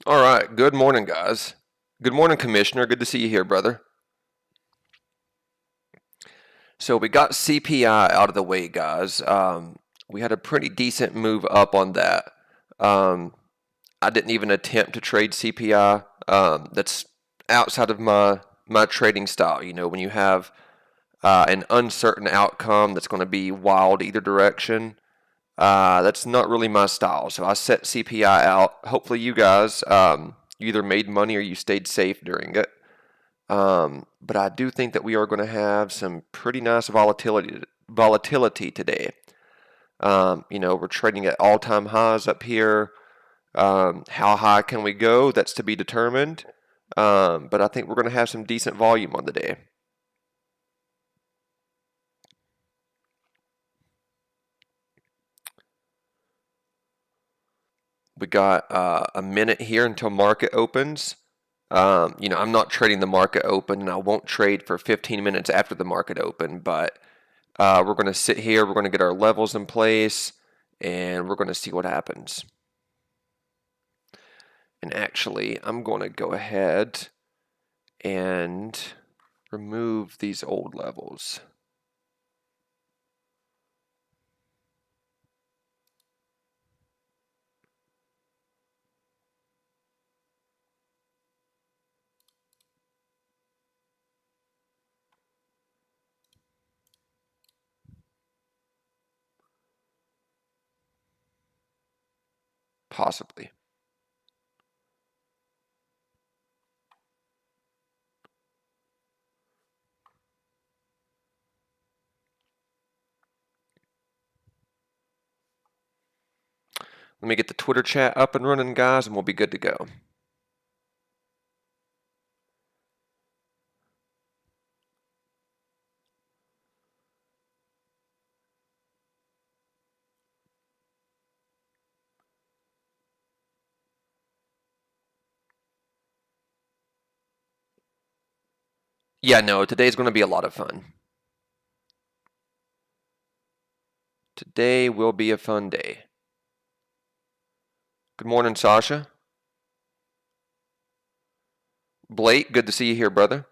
All right. Good morning, guys. Good morning, Commissioner. Good to see you here, brother. So we got CPI out of the way, guys. We had a pretty decent move up on that. Um, I didn't even attempt to trade CPI. That's outside of my trading style. You know, when you have an uncertain outcome that's going to be wild either direction, that's not really my style. So I set CPI out. Hopefully, you guys you either made money or you stayed safe during it. But I do think that we are going to have some pretty nice volatility today. We're trading at all-time highs up here. How high can we go? That's to be determined. But I think we're going to have some decent volume on the day. We got a minute here until market opens. I'm not trading the market open, and I won't trade for 15 minutes after the market open, but we're going to sit here, we're going to get our levels in place, and we're going to see what happens. And actually, I'm going to go ahead and remove these old levels. Possibly. Let me get the Twitter chat up and running, guys, and we'll be good to go. Yeah, no, today's going to be a lot of fun. Today will be a fun day. Good morning, Sasha. Blake, good to see you here, brother.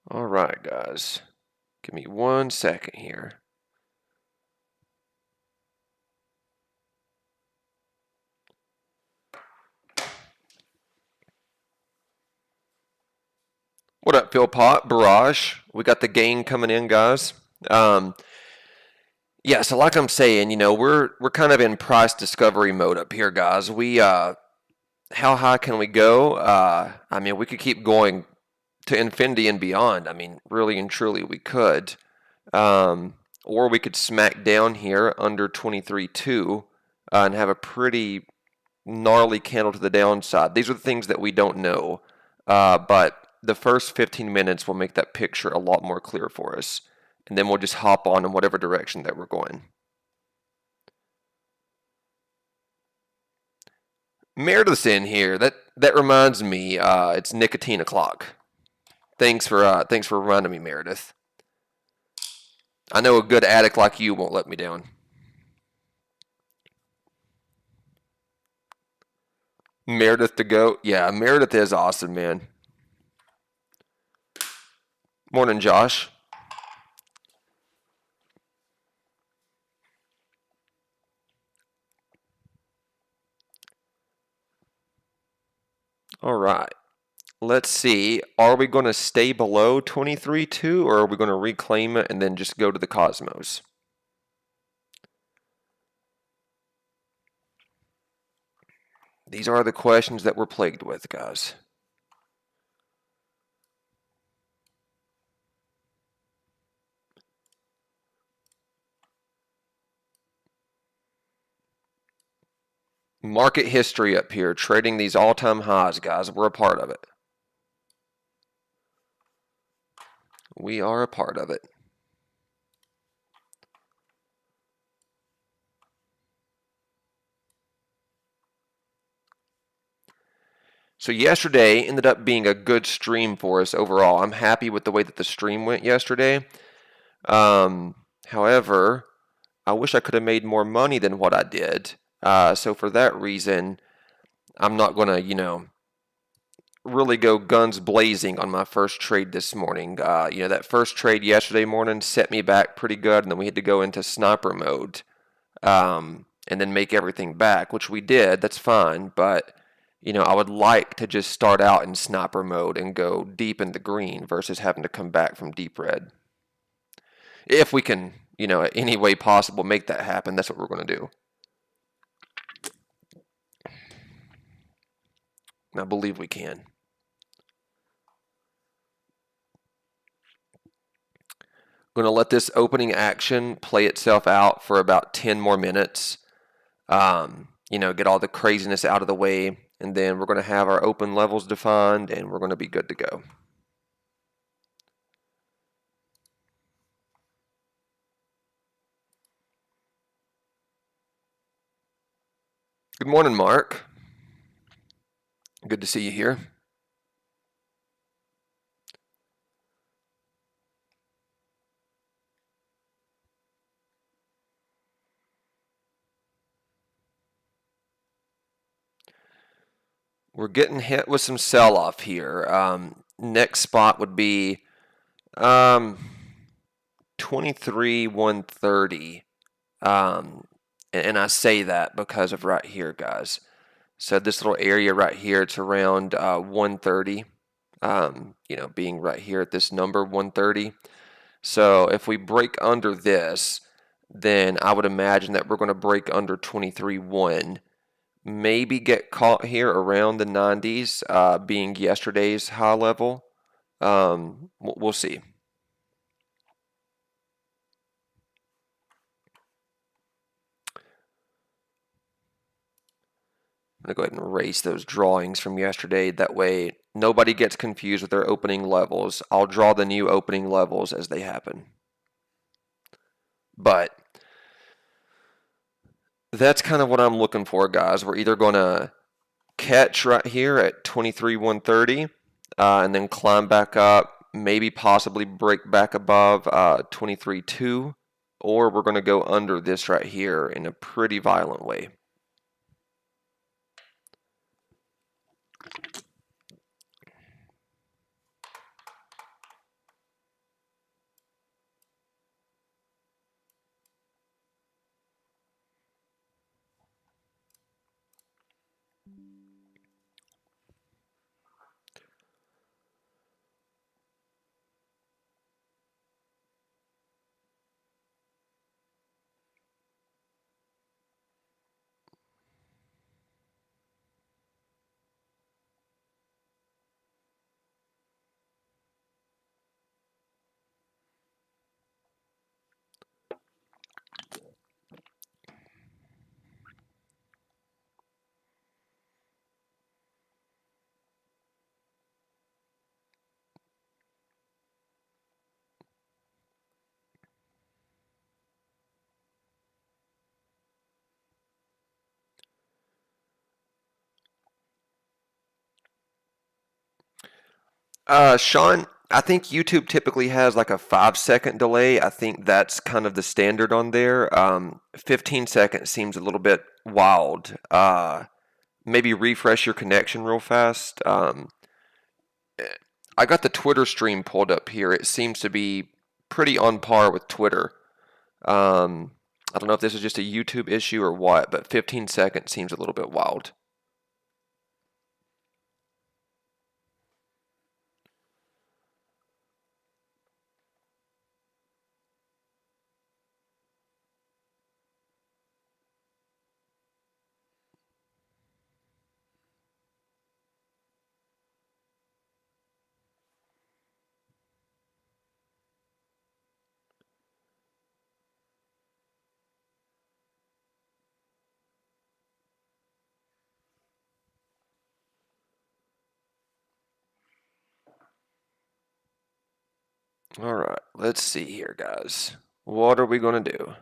All right, guys. Give me 1 second here. What up, Phil Pot? Barrage. We got the gang coming in, guys. Um, yeah, so like I'm saying, we're kind of in price discovery mode up here, guys. How high can we go? We could keep going to infinity and beyond. I mean, really and truly, we could. Or we could smack down here under 23.2 and have a pretty gnarly candle to the downside. These are the things that we don't know. But the first 15 minutes will make that picture a lot more clear for us. And then we'll just hop on in whatever direction that we're going. Meredith's in here. That reminds me, it's nicotine o'clock. Thanks for reminding me, Meredith. I know a good addict like you won't let me down. Meredith to go. Yeah, Meredith is awesome, man. Morning, Josh. All right. Let's see. Are we going to stay below 23.2 or are we going to reclaim it and then just go to the Cosmos? These are the questions that we're plagued with, guys. Market history up here, trading these all-time highs, guys. We're a part of it. We are a part of it. So yesterday ended up being a good stream for us overall. I'm happy with the way that the stream went yesterday. However, I wish I could have made more money than what I did. So for that reason, I'm not going to, really go guns blazing on my first trade this morning. That first trade yesterday morning set me back pretty good, and then we had to go into sniper mode, and then make everything back, which we did. That's fine, but I would like to just start out in sniper mode and go deep in the green versus having to come back from deep red. If we can, any way possible make that happen, that's what we're going to do. And I believe we can. Going to let this opening action play itself out for about 10 more minutes. Get all the craziness out of the way, and then we're going to have our open levels defined, and we're going to be good to go. Good morning, Mark. Good to see you here. We're getting hit with some sell-off here. Next spot would be 23,130. And I say that because of right here, guys. So this little area right here, it's around 130. Being right here at this number 130. So if we break under this, then I would imagine that we're going to break under 23.1. Maybe get caught here around the 90s, being yesterday's high level. We'll see. I'm going to go ahead and erase those drawings from yesterday. That way nobody gets confused with their opening levels. I'll draw the new opening levels as they happen. But that's kind of what I'm looking for, guys. We're either going to catch right here at 23,130 and then climb back up, maybe possibly break back above 23.2, or we're going to go under this right here in a pretty violent way. Sean, I think YouTube typically has like a 5-second delay. I think that's kind of the standard on there. 15 seconds seems a little bit wild. Maybe refresh your connection real fast. I got the Twitter stream pulled up here. It seems to be pretty on par with Twitter. I don't know if this is just a YouTube issue or what, but 15 seconds seems a little bit wild. All right, let's see here, guys. What are we going to do?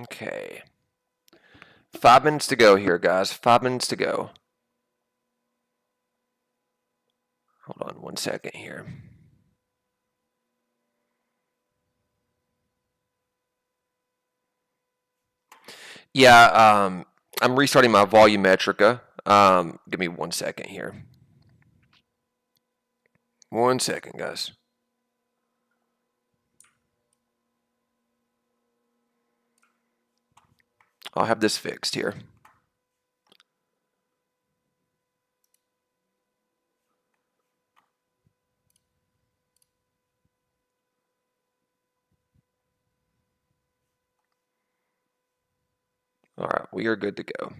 Okay. 5 minutes to go here, guys. 5 minutes to go. Hold on 1 second here. Yeah, I'm restarting my Volumetrica. Give me 1 second here. 1 second, guys. I'll have this fixed here. All right, we are good to go.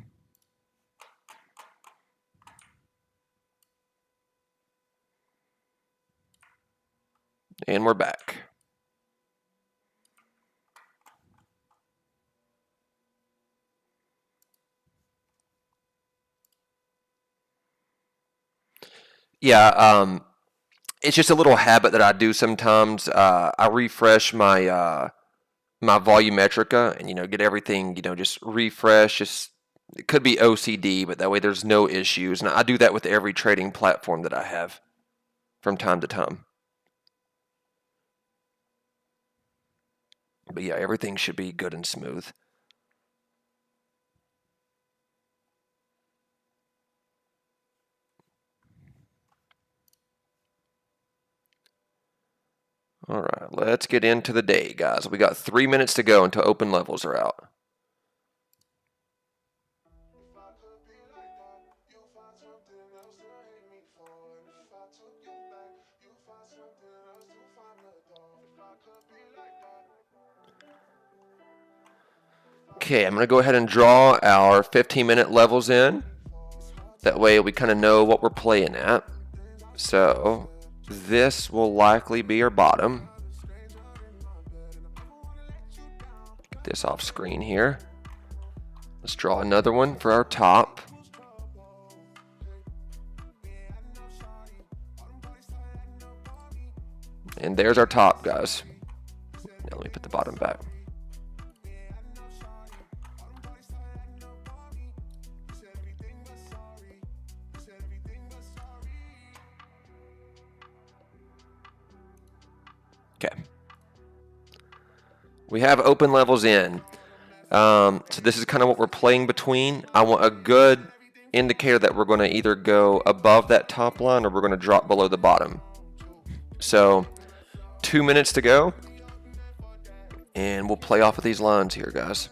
And we're back. Yeah, it's just a little habit that I do sometimes. I refresh my my Volumetrica and get everything, just refresh. Just it could be OCD, but that way there's no issues. And I do that with every trading platform that I have from time to time. But yeah, everything should be good and smooth. All right, let's get into the day, guys. We got 3 minutes to go until open levels are out. Okay, I'm going to go ahead and draw our 15-minute levels in. That way we kind of know what we're playing at. So this will likely be our bottom. Get this off screen here. Let's draw another one for our top. And there's our top, guys. Now let me put the bottom back. Okay. We have open levels in. So this is kind of what we're playing between. I want a good indicator that we're going to either go above that top line or we're going to drop below the bottom. So 2 minutes to go. And we'll play off of these lines here, guys.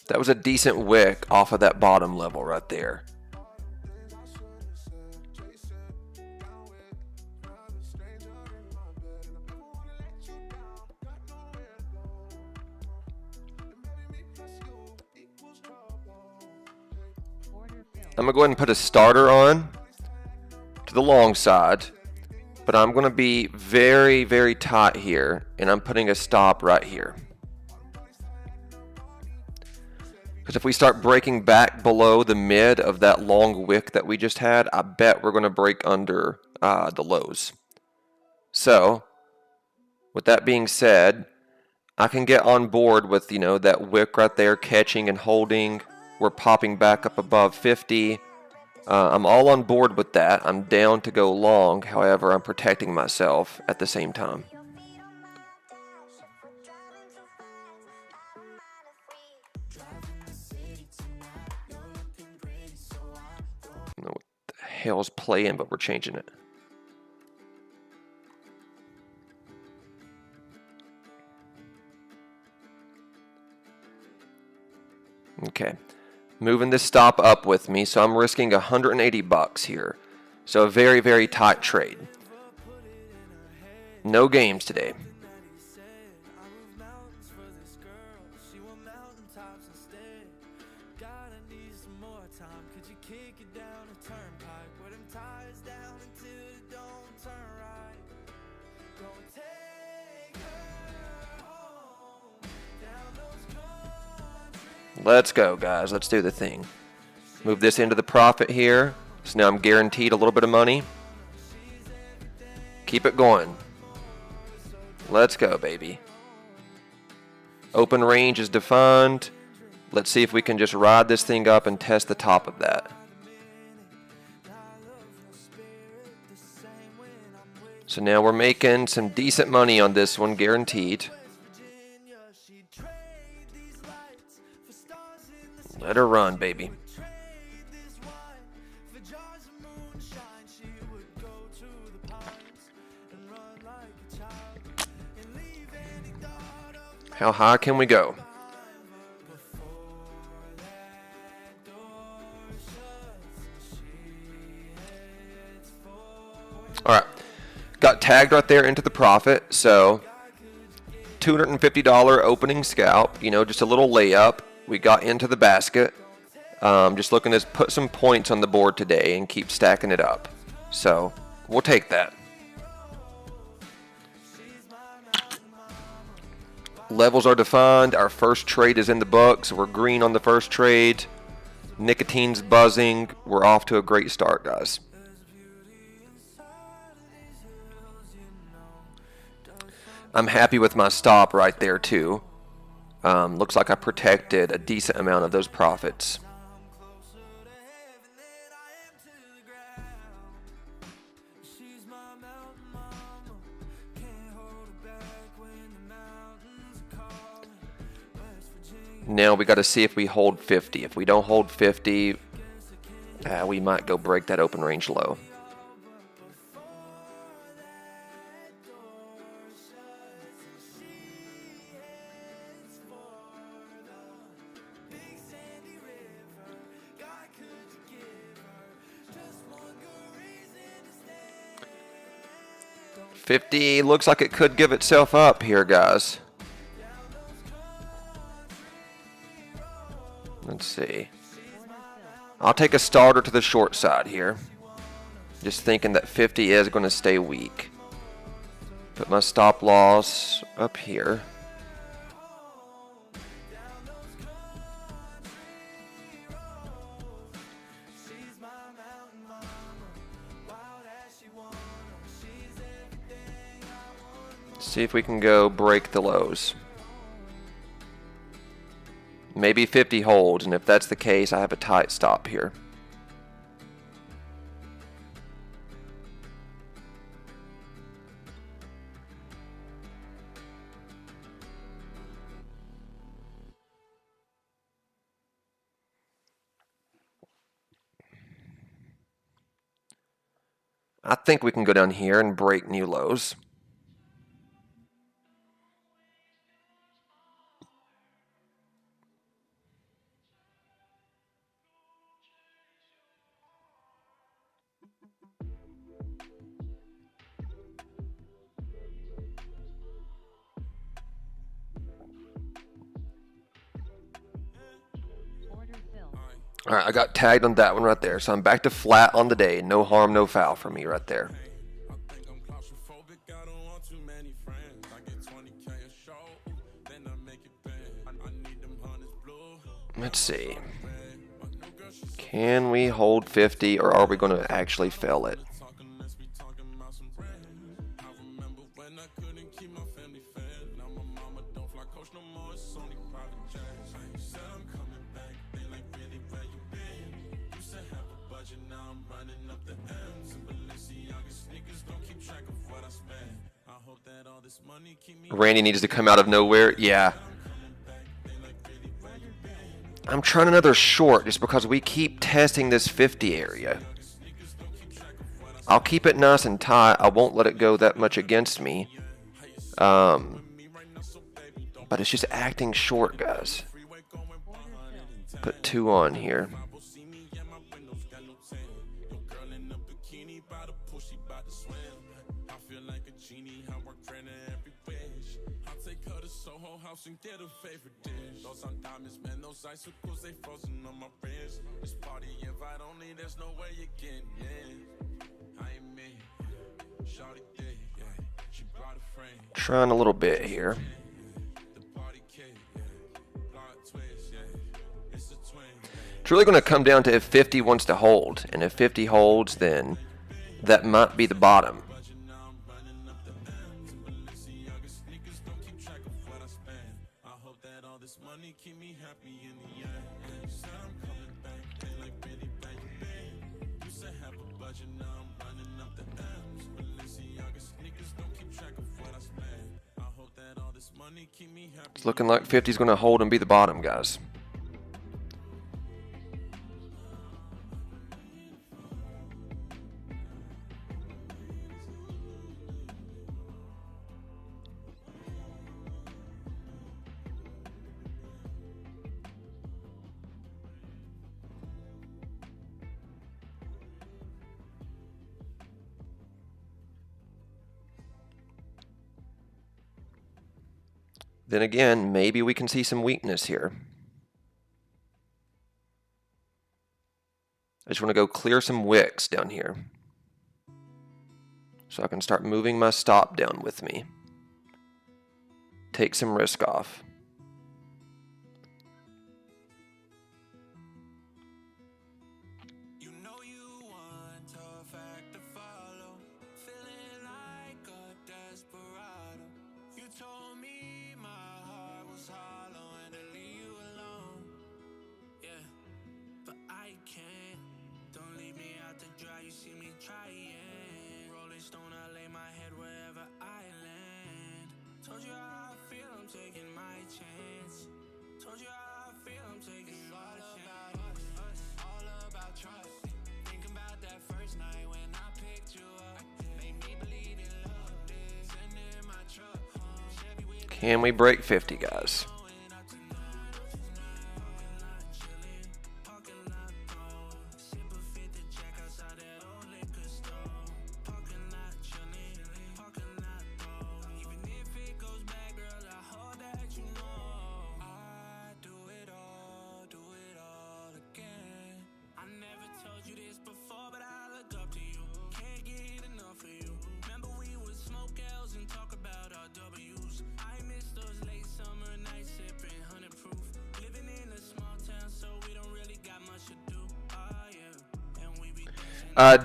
That was a decent wick off of that bottom level right there. I'm going to go ahead and put a starter on to the long side, but I'm going to be very, very tight here, and I'm putting a stop right here. Because if we start breaking back below the mid of that long wick that we just had, I bet we're going to break under the lows. So, with that being said, I can get on board with, that wick right there catching and holding. We're popping back up above 50. I'm all on board with that. I'm down to go long. However, I'm protecting myself at the same time. I don't know what the hell's playing, but we're changing it. Okay. Moving this stop up with me, so I'm risking $180 here. So a very, very tight trade. No games today. Let's go, guys. Let's do the thing. Move this into the profit here. So now I'm guaranteed a little bit of money. Keep it going. Let's go, baby. Open range is defined. Let's see if we can just ride this thing up and test the top of that. So now we're making some decent money on this one, guaranteed. Let her run, baby. How high can we go? All right. Got tagged right there into the profit. So $250 opening scalp, you know, just a little layup. We got into the basket. Just looking to put some points on the board today and keep stacking it up. So we'll take that. Levels are defined. Our first trade is in the books. We're green on the first trade. Nicotine's buzzing. We're off to a great start, guys. I'm happy with my stop right there, too. Looks like I protected a decent amount of those profits. Now we got to see if we hold 50. If we don't hold 50, we might go break that open range low. $50 looks like it could give itself up here, guys. Let's see. I'll take a starter to the short side here. Just thinking that 50 is going to stay weak. Put my stop loss up here. See if we can go break the lows. Maybe 50 holds, and if that's the case, I have a tight stop here. I think we can go down here and break new lows. All right, I got tagged on that one right there. So I'm back to flat on the day. No harm, no foul for me right there. Let's see. Can we hold 50 or are we going to actually fail it? Randy needs to come out of nowhere. Yeah. I'm trying another short just because we keep testing this 50 area. I'll keep it nice and tight. I won't let it go that much against me. But it's just acting short, guys. Put 2 on here. Trying a little bit here. It's really going to come down to if 50 wants to hold. And if 50 holds, then that might be the bottom. It's looking like 50 is going to hold and be the bottom, guys. Then again, maybe we can see some weakness here. I just want to go clear some wicks down here, so I can start moving my stop down with me. Take some risk off. Can we break 50, guys?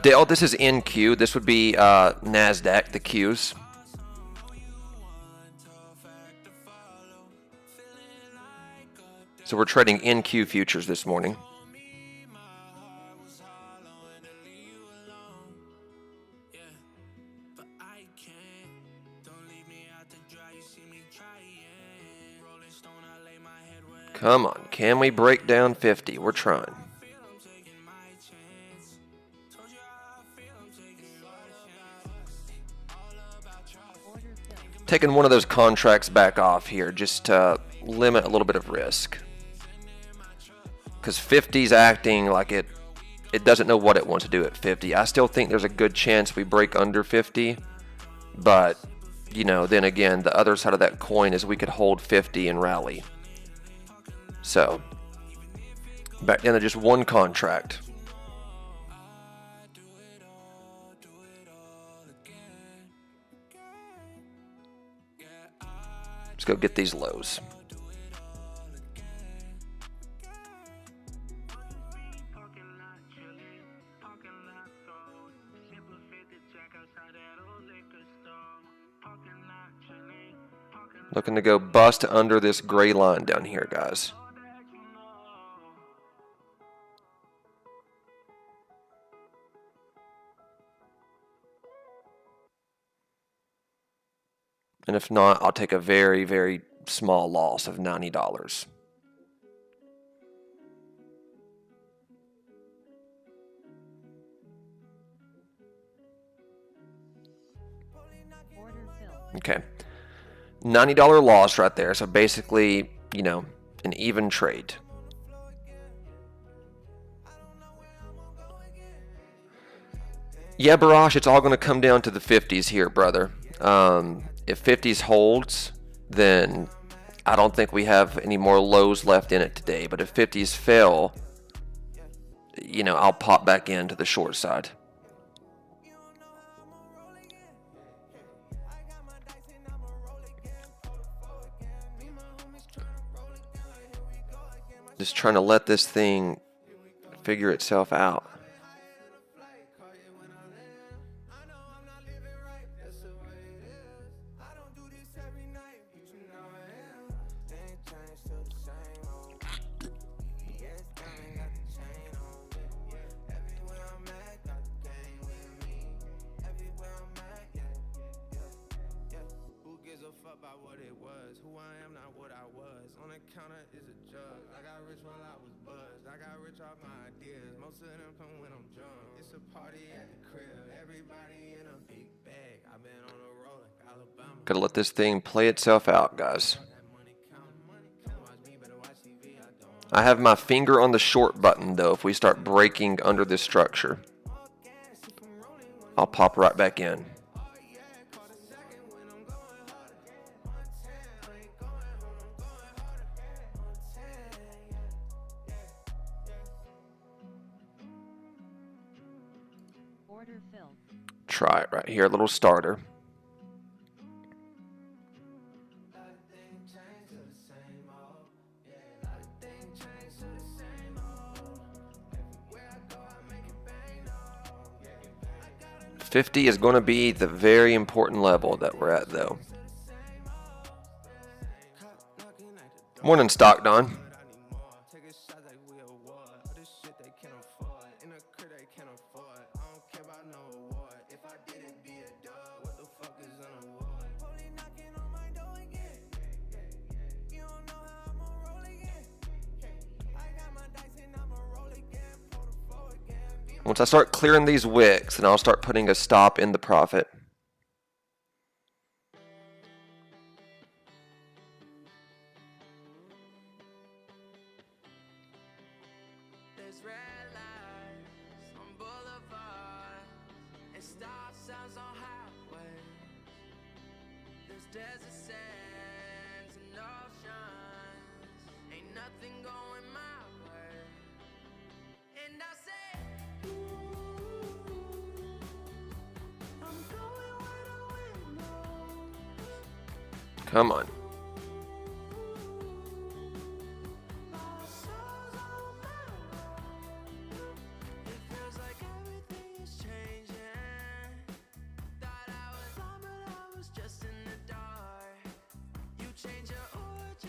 Dale, this is NQ. This would be NASDAQ, the Qs. So we're trading NQ futures this morning. Come on, can we break down 50? We're trying. Taking one of those contracts back off here just to limit a little bit of risk. Because 50's acting like it doesn't know what it wants to do at 50. I still think there's a good chance we break under 50. But, you know, then again, the other side of that coin is we could hold 50 and rally. So, back down to just one contract. Let's go get these lows. Looking to go bust under this gray line down here, guys. And if not, I'll take a very, very small loss of $90. Okay. $90 loss right there. So basically, you know, an even trade. Yeah, Barash, it's all going to come down to the 50s here, brother. If 50s holds, then I don't think we have any more lows left in it today. But if 50s fail, you know, I'll pop back into the short side. Just trying to let this thing figure itself out. About what it was, who I am, not what I was. On the counter is a jug. I got rich while I was buzzed. I got rich off my ideas. Most of them come when I'm drunk. It's a party at the crib. Everybody in a big bag. I've been on a roll like Alabama. Gotta let this thing play itself out, guys. I have my finger on the short button though. If we start breaking under this structure, I'll pop right back in. Try it right here, a little starter. $50 is going to be the very important level that we're at, though. Morning, Stock Don. Once I start clearing these wicks, then I'll start putting a stop in the profit. There's red lights on boulevards and stop signs on highways. There's desert sands and oceans. Ain't nothing going my way. And I say, come on.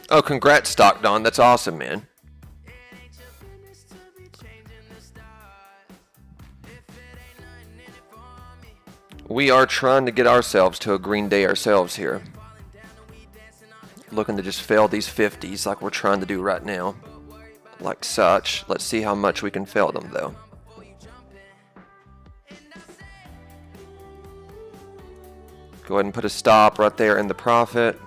Oh, congrats, Stock Don. That's awesome, man. We are trying to get ourselves to a green day ourselves here. Looking to just fail these 50s like we're trying to do right now. Like such. Let's see how much we can fail them, though. Go ahead and put a stop right there in the profit.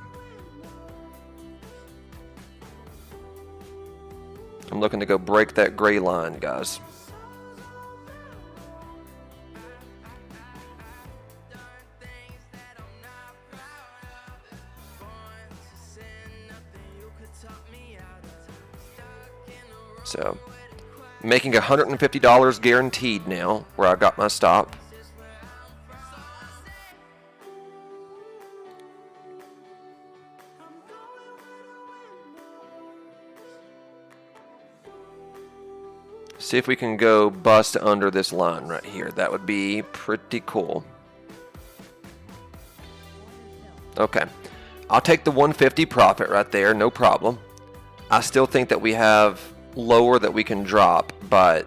I'm looking to go break that gray line, guys. So, making $150 guaranteed now, where I got my stop. See if we can go bust under this line right here. That would be pretty cool. Okay, I'll take the 150 profit right there, no problem. I still think that we have lower that we can drop, but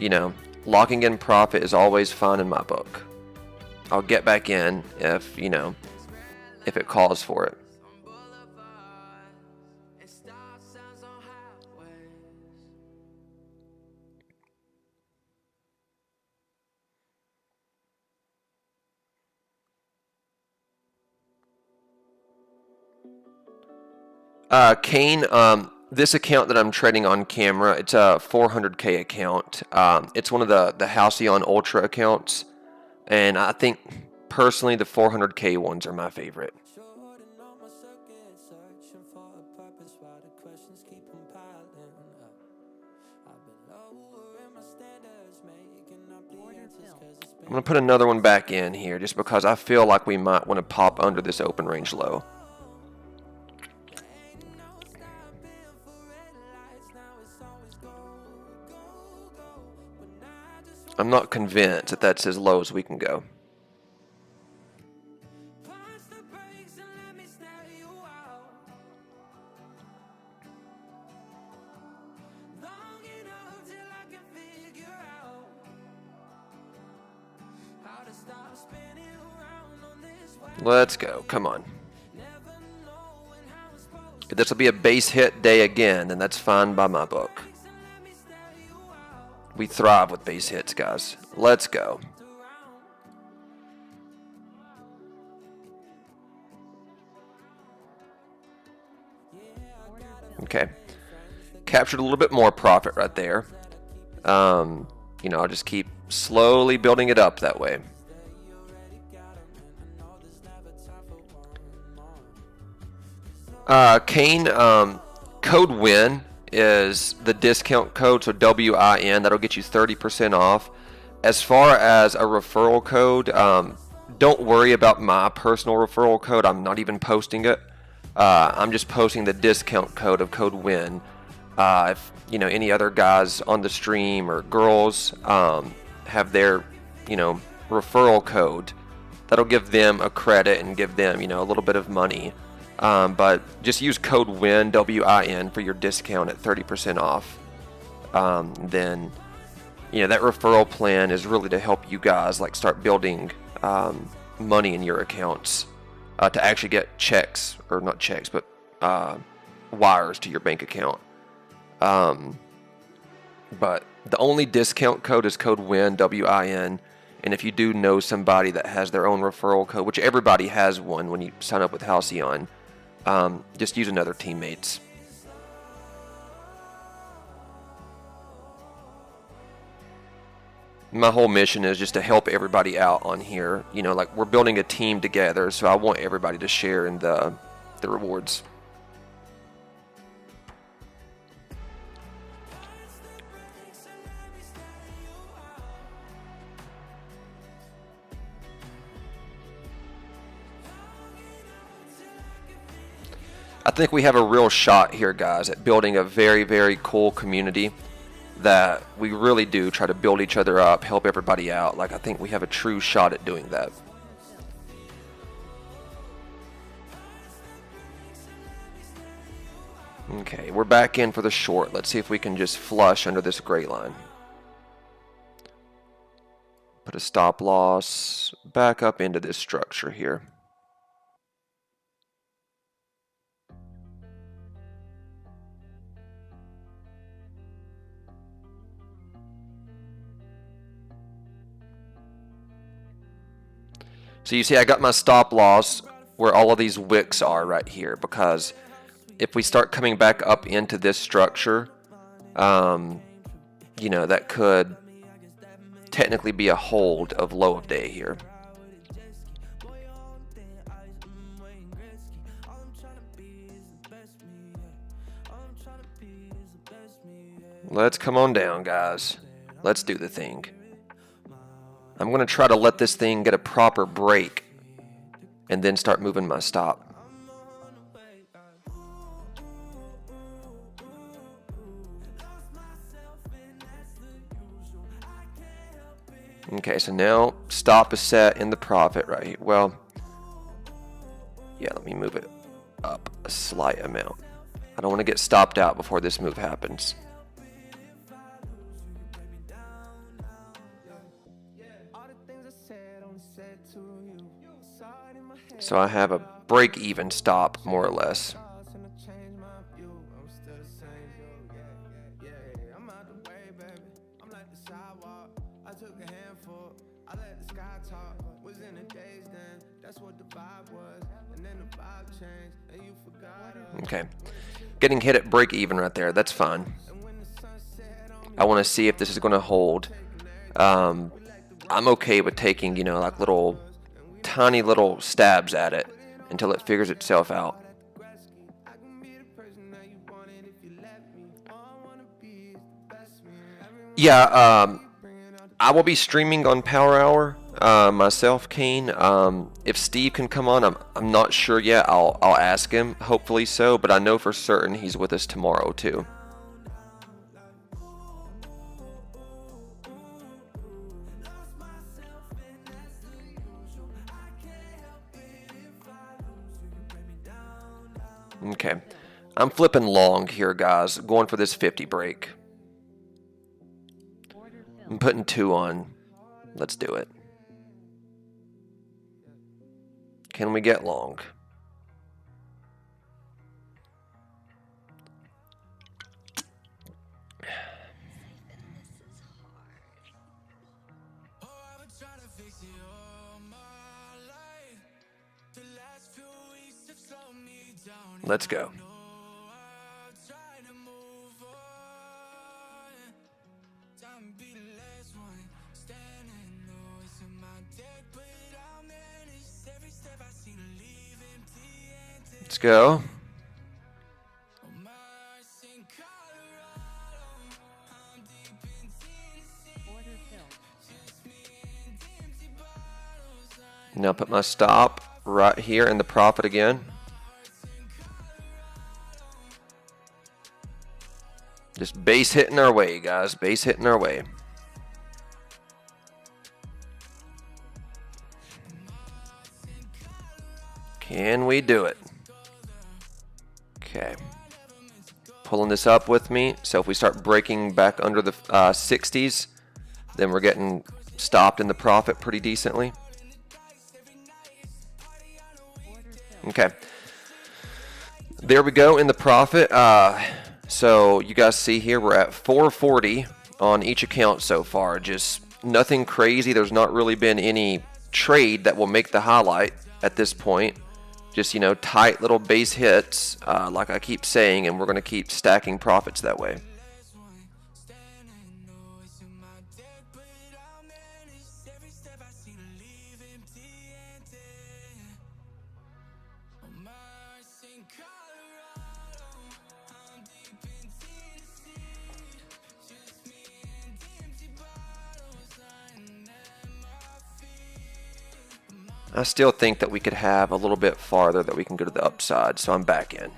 you know, locking in profit is always fun in my book. I'll get back in if, you know, if it calls for it. Kane, this account that I'm trading on camera, it's a 400K account. It's one of the Halcyon Ultra accounts, and I think personally the 400K ones are my favorite. I'm going to put another one back in here just because I feel like we might want to pop under this open range low. I'm not convinced that that's as low as we can go. Let's go. Come on. If this will be a base hit day again, then that's fine by my book. We thrive with base hits, guys. Let's go. Okay. Captured a little bit more profit right there. You know, I'll just keep slowly building it up that way. Kane, code WIN is the discount code, so WIN. That'll get you 30% off. As far as a referral code, don't worry about my personal referral code. I'm not even posting it. I'm just posting the discount code of code WIN. If you know any other guys on the stream or girls have their referral code, that'll give them a credit and give them a little bit of money. But just use code WIN, WIN, for your discount at 30% off. Then that referral plan is really to help you guys like start building money in your accounts to actually get checks, or not checks, but wires to your bank account. But the only discount code is code WIN, WIN. And if you do know somebody that has their own referral code, which everybody has one when you sign up with Halcyon, just use another teammate's. My whole mission is just to help everybody out on here. Like we're building a team together, so I want everybody to share in the rewards. I think we have a real shot here, guys, at building a very, very cool community that we really do try to build each other up, help everybody out. Like, I think we have a true shot at doing that. Okay, we're back in for the short. Let's see if we can just flush under this gray line. Put a stop loss back up into this structure here. So you see I got my stop loss where all of these wicks are right here, because if we start coming back up into this structure, that could technically be a hold of low of day here. Let's come on down, guys. Let's do the thing. I'm going to try to let this thing get a proper break and then start moving my stop. Okay, so now stop is set in the profit right here. Well, yeah, let me move it up a slight amount. I don't want to get stopped out before this move happens. So I have a break-even stop, more or less. Okay, getting hit at break-even right there. That's fine. I want to see if this is going to hold. I'm okay with taking, like little tiny little stabs at it until it figures itself out. Yeah, I will be streaming on Power Hour myself, Kane. If Steve can come on, I'm not sure yet. I'll ask him, hopefully so, but I know for certain he's with us tomorrow too. Okay. I'm flipping long here, guys. Going for this 50 break. I'm putting 2 on. Let's do it. Can we get long? Let's go. Let's go. Now put my stop right here in the profit again. Just base hitting our way, guys. Base hitting our way. Can we do it? Okay. Pulling this up with me. So if we start breaking back under the 60s, then we're getting stopped in the profit pretty decently. Okay. There we go in the profit. So you guys see here we're at 440 on each account so far. Just nothing crazy. There's not really been any trade that will make the highlight at this point. Just, you know, tight little base hits, like I keep saying, and we're going to keep stacking profits that way. I still think that we could have a little bit farther that we can go to the upside, so I'm back in.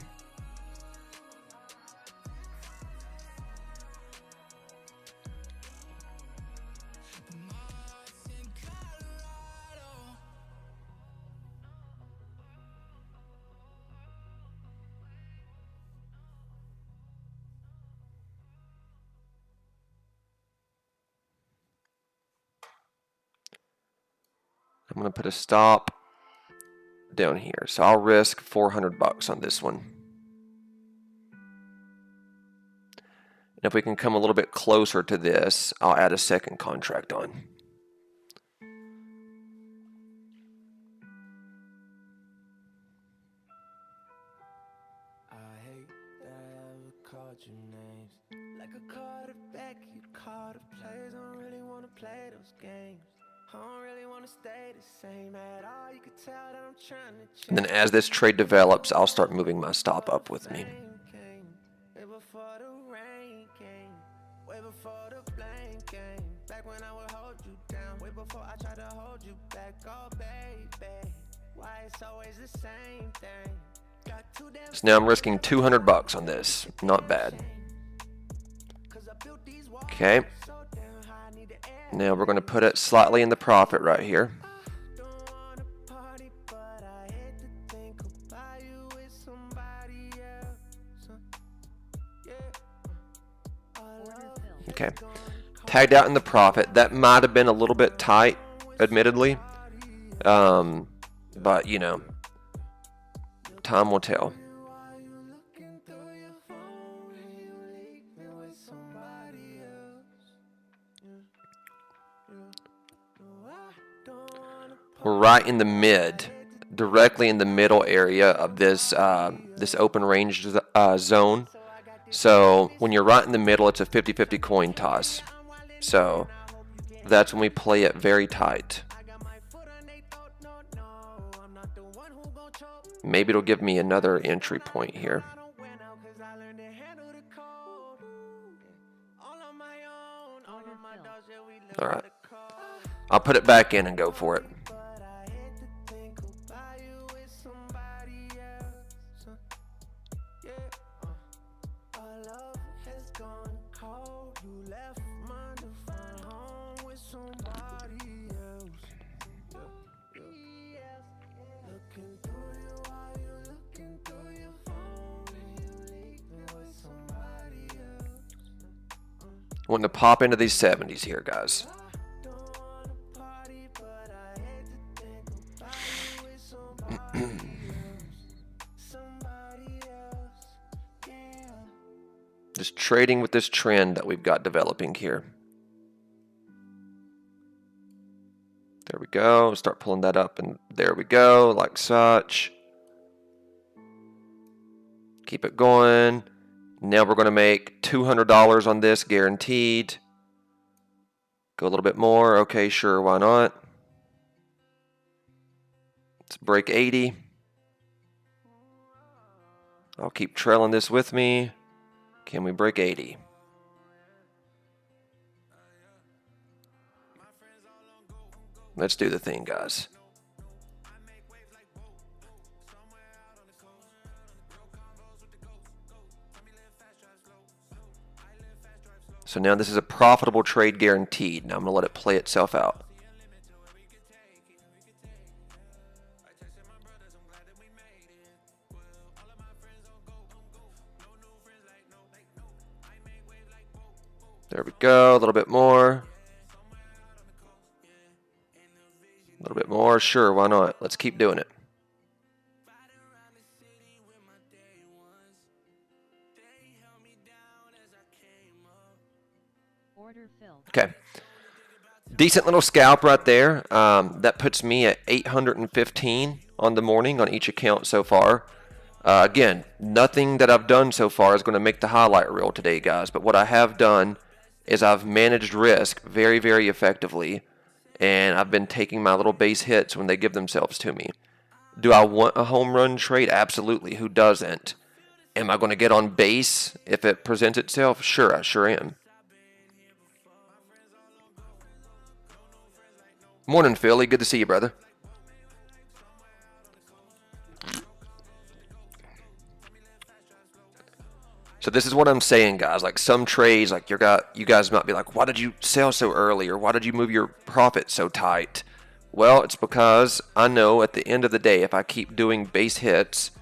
I'm going to put a stop down here. So I'll risk 400 bucks on this one. And if we can come a little bit closer to this, I'll add a second contract on. I hate that I ever called you names. Like a quarterback, you call the plays. I don't really want to play those games. I don't really want to stay the same at all. You can tell that I'm trying to change. And then as this trade develops, I'll start moving my stop up with me. Way before the rain came, way before the blame came. Back when I would hold you down, way before I tried to hold you back. Oh baby, why it's always the same thing. So now I'm risking 200 bucks on this. Not bad. Okay. Now we're going to put it slightly in the profit right here. Okay. Tagged out in the profit. That might have been a little bit tight, admittedly. But, you know, time will tell. We're right in the mid, directly in the middle area of this this open range zone. So when you're right in the middle, it's a 50-50 coin toss. So that's when we play it very tight. Maybe it'll give me another entry point here. All right. I'll put it back in and go for it. Want to pop into these 70s here, guys. Just trading with this trend that we've got developing here. There we go. Start pulling that up, and there we go, like such. Keep it going. Now we're going to make $200 on this, guaranteed. Go a little bit more. Okay, sure, why not? Let's break 80. I'll keep trailing this with me. Can we break 80? Let's do the thing, guys. So now this is a profitable trade guaranteed. Now I'm going to let it play itself out. There we go, a little bit more. A little bit more, sure, why not? Let's keep doing it. Okay. Decent little scalp right there. That puts me at 815 on the morning on each account so far. Again, nothing that I've done so far is going to make the highlight reel today, guys. But what I have done is I've managed risk very, very effectively. And I've been taking my little base hits when they give themselves to me. Do I want a home run trade? Absolutely. Who doesn't? Am I going to get on base if it presents itself? Sure, I sure am. Morning, Philly. Good to see you, brother. So this is what I'm saying, guys. Like some trades, like you guys might be like, why did you sell so early, or why did you move your profit so tight? Well, it's because I know at the end of the day, if I keep doing base hits,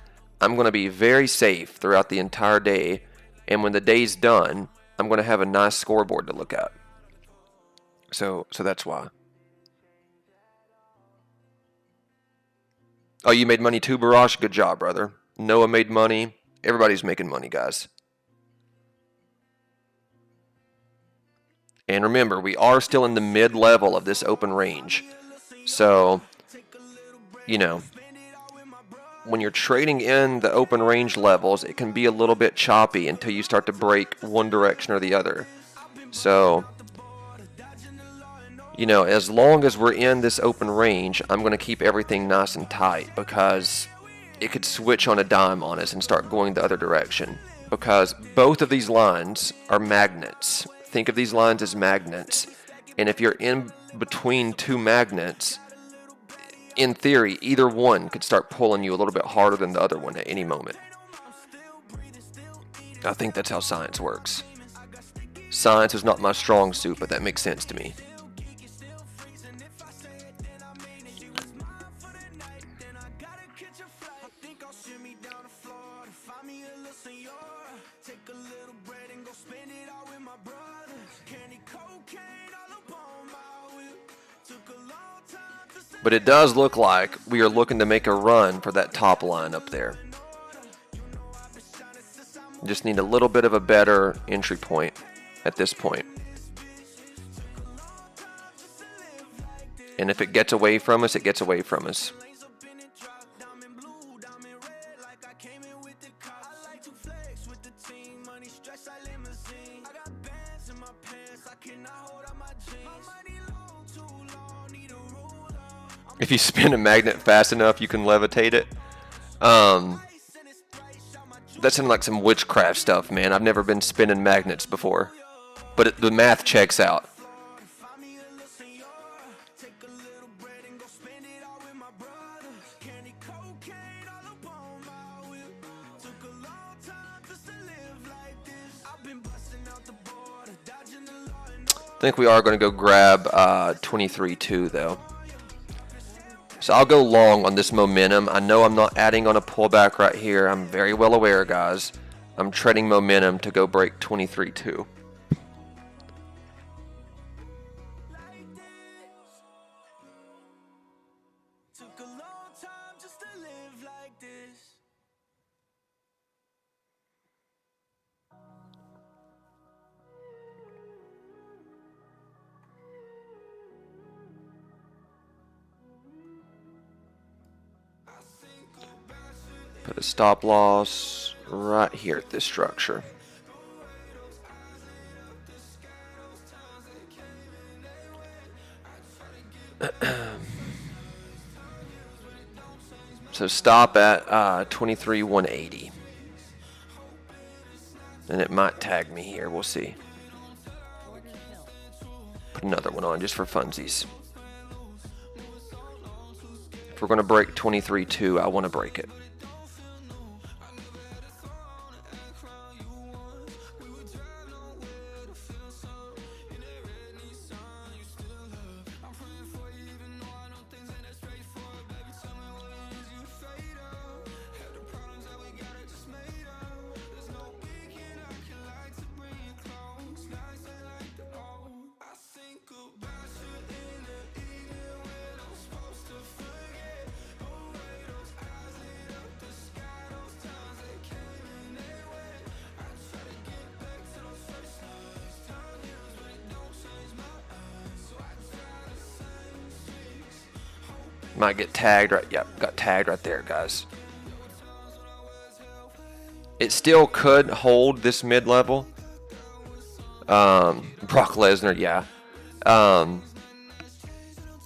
I'm going to be very safe throughout the entire day. And when the day's done, I'm going to have a nice scoreboard to look at. So that's why. Oh, you made money too, Barash? Good job, brother. Noah made money. Everybody's making money, guys. And remember, we are still in the mid-level of this open range. So, you know, when you're trading in the open range levels, it can be a little bit choppy until you start to break one direction or the other. So, you know, as long as we're in this open range, I'm going to keep everything nice and tight because it could switch on a dime on us and start going the other direction. Because both of these lines are magnets. Think of these lines as magnets. And if you're in between two magnets, in theory, either one could start pulling you a little bit harder than the other one at any moment. I think that's how science works. Science is not my strong suit, but that makes sense to me. But it does look like we are looking to make a run for that top line up there. Just need a little bit of a better entry point at this point. And if it gets away from us, it gets away from us. If you spin a magnet fast enough, you can levitate it. That sounded like some witchcraft stuff, man. I've never been spinning magnets before. But the math checks out. I think we are going to go grab 23.2 though. So I'll go long on this momentum. I know I'm not adding on a pullback right here. I'm very well aware, guys. I'm treading momentum to go break 23.2. Put a stop loss right here at this structure. So stop at 23,180. And it might tag me here. We'll see. Put another one on just for funsies. If we're going to break 23.2, I want to break it. Might get tagged right. Yep, got tagged right there, guys. It still could hold this mid-level. Brock Lesnar, yeah.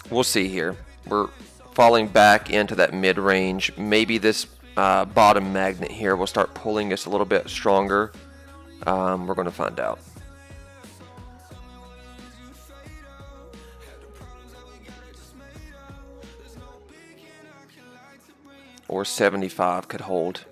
We'll see here. We're falling back into that mid-range. Maybe this bottom magnet here will start pulling us a little bit stronger. We're going to find out. Or 75 could hold.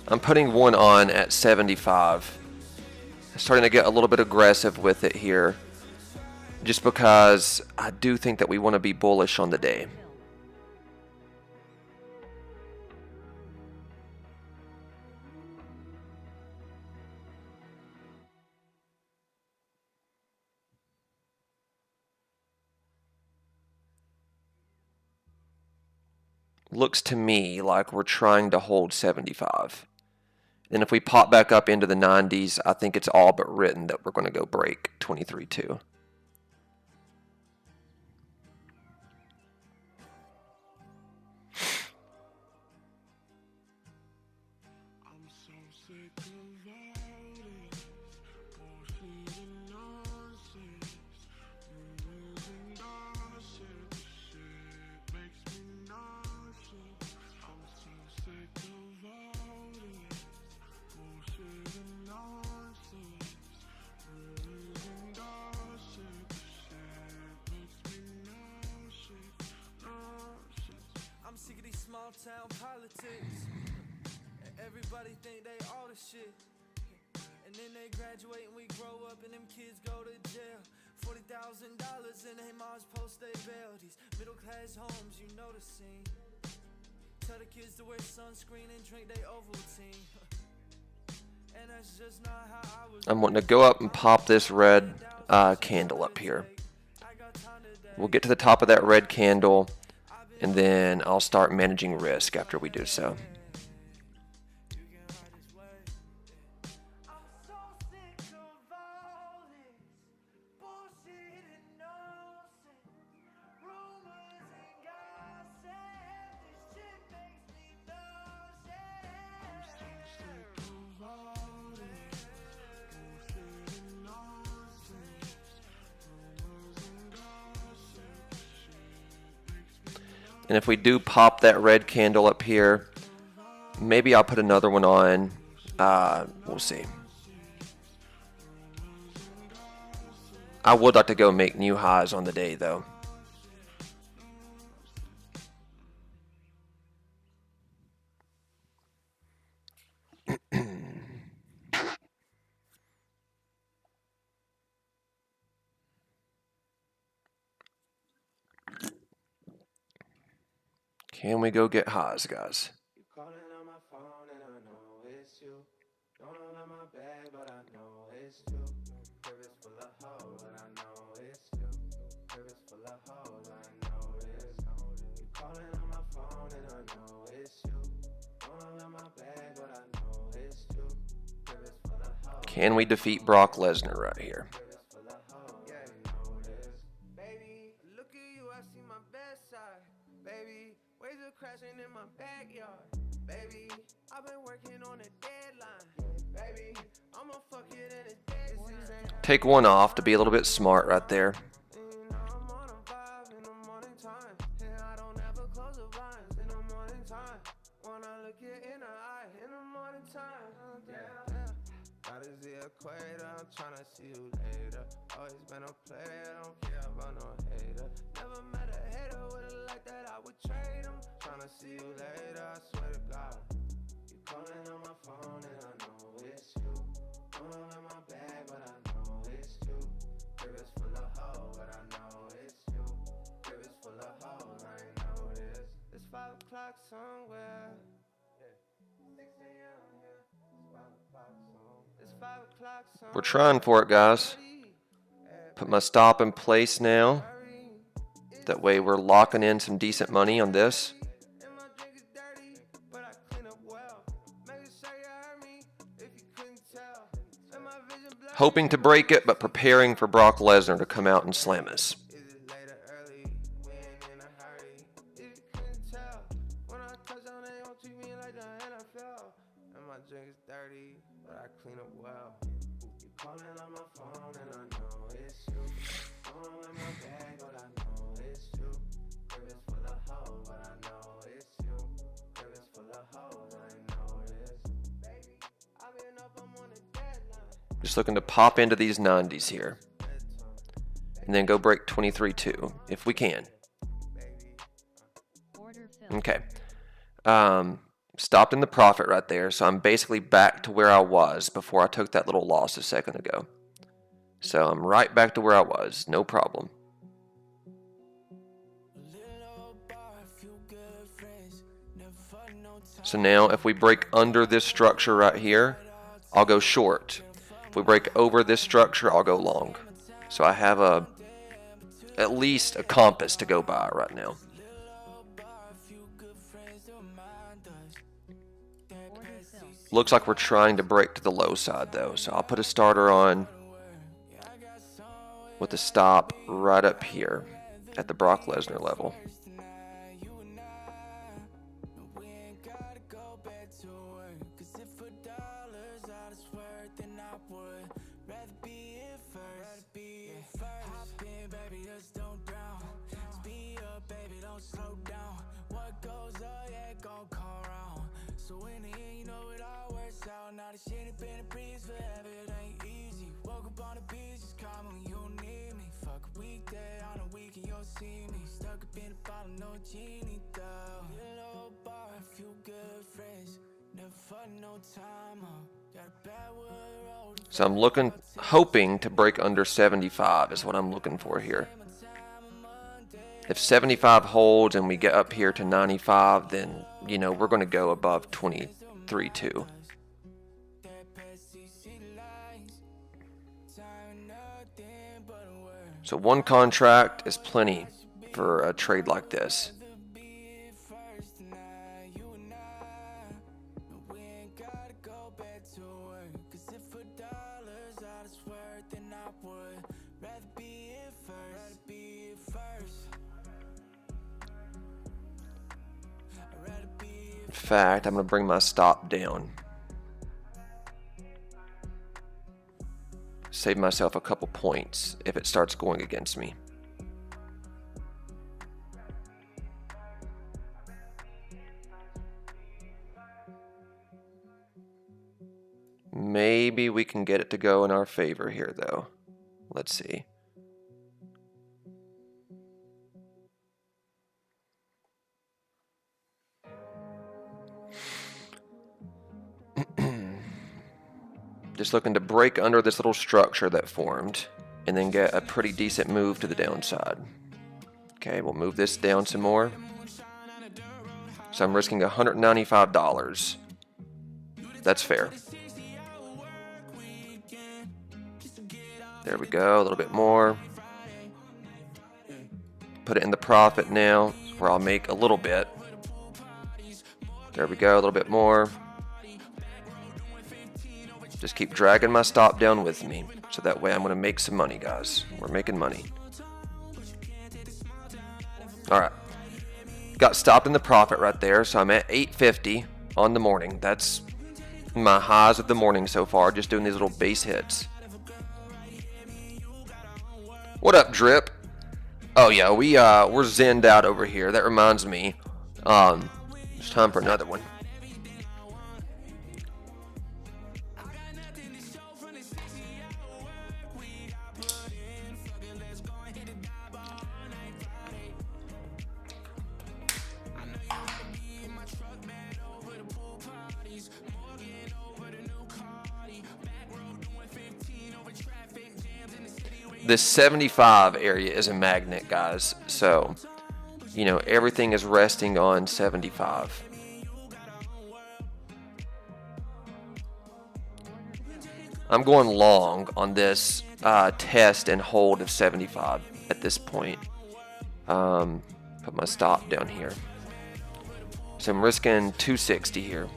I'm putting one on at 75. Starting to get a little bit aggressive with it here, just because I do think that we want to be bullish on the day. Looks to me like we're trying to hold 75. And if we pop back up into the 90s, I think it's all but written that we're going to go break 23.2. Town politics. Everybody think they all the shit. And then they graduate and we grow up and them kids go to jail. $40,000 and they moms post their bail. These middle class homes, you know the scene. Tell the kids to wear sunscreen and drink they Ovaltine. And that's just not how I was. I'm wanting to go up and pop this red candle up here. We'll get to the top of that red candle, and then I'll start managing risk after we do so. And if we do pop that red candle up here, maybe I'll put another one on. We'll see. I would like to go make new highs on the day, though. Can we go get highs, guys? You calling on my phone and I know it's you. Don't know my bag, but I know it's you. Rivers full of hoes, and I know it's you. Rivers full of hoes, I know it's you. You calling on my phone and I know it's you. Don't know Can we defeat Brock Lesnar right here? Baby, look at you, I see my best side. Baby, waves are crashing in my backyard. Baby, I've been working on a deadline. Baby, I'ma fuck it in a dead. Take one off to be a little bit smart right there. I'm on a vibe in the morning time. And I don't ever close the blinds in the morning time. When I look you in the eye in the morning time. Out is the equator, I'm tryna see you later. Always been a player, don't care about no hater. Never met a hater with a like that, I would trade him. Tryna see you later, I swear to God. You calling on my phone and I know it's you. I'm in my bag, but I know it's you. Crib is full of hoes, but I know it's you. Crib is full of hoes, I ain't know this. It's 5 o'clock somewhere. 6 a.m. here. It's 5 o'clock somewhere. It's 5 o'clock somewhere. We're trying for it, guys. Put my stop in place now. That way we're locking in some decent money on this. And my drink is dirty, but I clean up well. Make sure you heard me if you couldn't tell. And my vision blurry. Hoping to break it, but preparing for Brock Lesnar to come out and slam us. Is it late or early? We ain't in a hurry. If you couldn't tell, when I touch on, they don't treat me like the NFL. And my drink is dirty, but I clean up well. You calling on my phone and I know it's you. I'm in my bag, but I know it's you. Crib is full of hoes, but I know it's you. Crib is full of hoes, I ain't know this. Baby, I've been up, I'm on a deadline. Just looking to pop into these 90s here. And then go break 23-2, if we can. Order filled. Okay. Stopped in the profit right there, so I'm basically back to where I was before I took that little loss a second ago. So I'm right back to where I was, no problem. So now if we break under this structure right here, I'll go short. If we break over this structure, I'll go long. So I have at least a compass to go by right now. Order filled. Looks like we're trying to break to the low side though, so I'll put a starter on with a stop right up here at the Brock Lesnar level. So I'm hoping to break under 75 is what I'm looking for here. If 75 holds and we get up here to 95, then, you know, we're going to go above 23-2. So one contract is plenty for a trade like this. In fact, I'm going to bring my stop down. Save myself a couple points if it starts going against me. Maybe we can get it to go in our favor here, though. Let's see. Just looking to break under this little structure that formed and then get a pretty decent move to the downside. Okay, we'll move this down some more. So I'm risking $195. That's fair. There we go, a little bit more. Put it in the profit now, where I'll make a little bit. There we go, a little bit more. Just keep dragging my stop down with me, so that way I'm going to make some money, guys. We're making money. All right. Got stopped in the profit right there, so I'm at 850 on the morning. That's my highs of the morning so far, just doing these little base hits. What up, Drip? Oh yeah, we're zenned out over here. That reminds me, it's time for another one. This 75 area is a magnet, guys. So, you know, everything is resting on 75. I'm going long on this test and hold of 75 at this point. Put my stop down here. So I'm risking 260 here.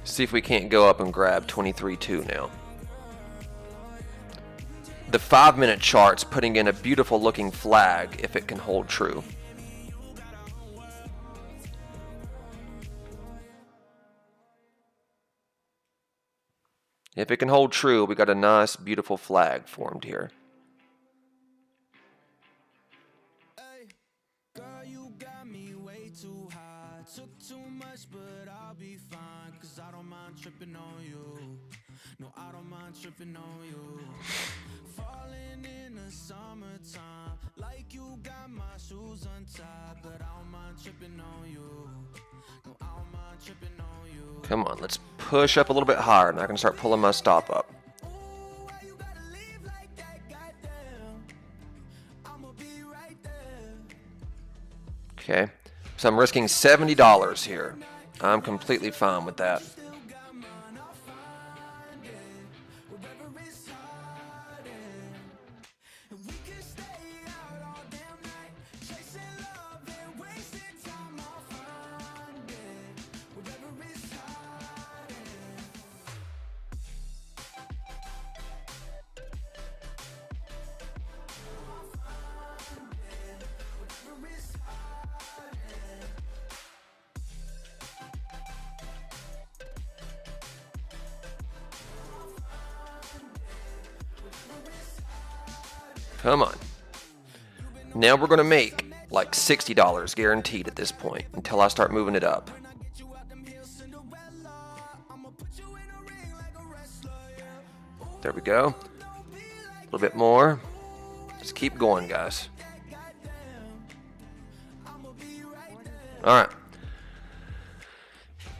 See if we can't go up and grab 23.2 now. The 5-minute chart's putting in a beautiful looking flag if it can hold true. If it can hold true, we got a nice beautiful flag formed here. Tripping on you, no, I don't mind tripping on you. Falling in the summertime, like you got my shoes untied, but I don't mind tripping on you. No, I don't mind tripping on you. Come on, let's push up a little bit higher, and I can start pulling my stop up. Okay, so I'm risking $70 here. I'm completely fine with that. Come on. Now we're going to make like $60 guaranteed at this point until I start moving it up. There we go. A little bit more. Just keep going, guys. All right.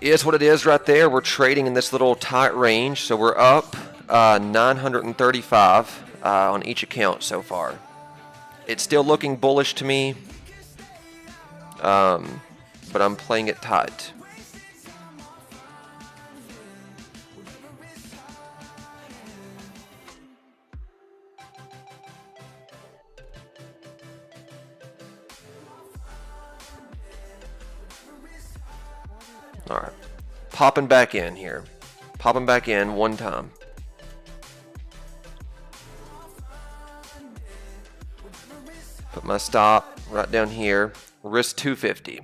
It's what it is right there. We're trading in this little tight range, so we're up 935 on each account so far. It's still looking bullish to me, but I'm playing it tight. All right, popping back in here. Popping back in one time. Put my stop right down here. Risk 250.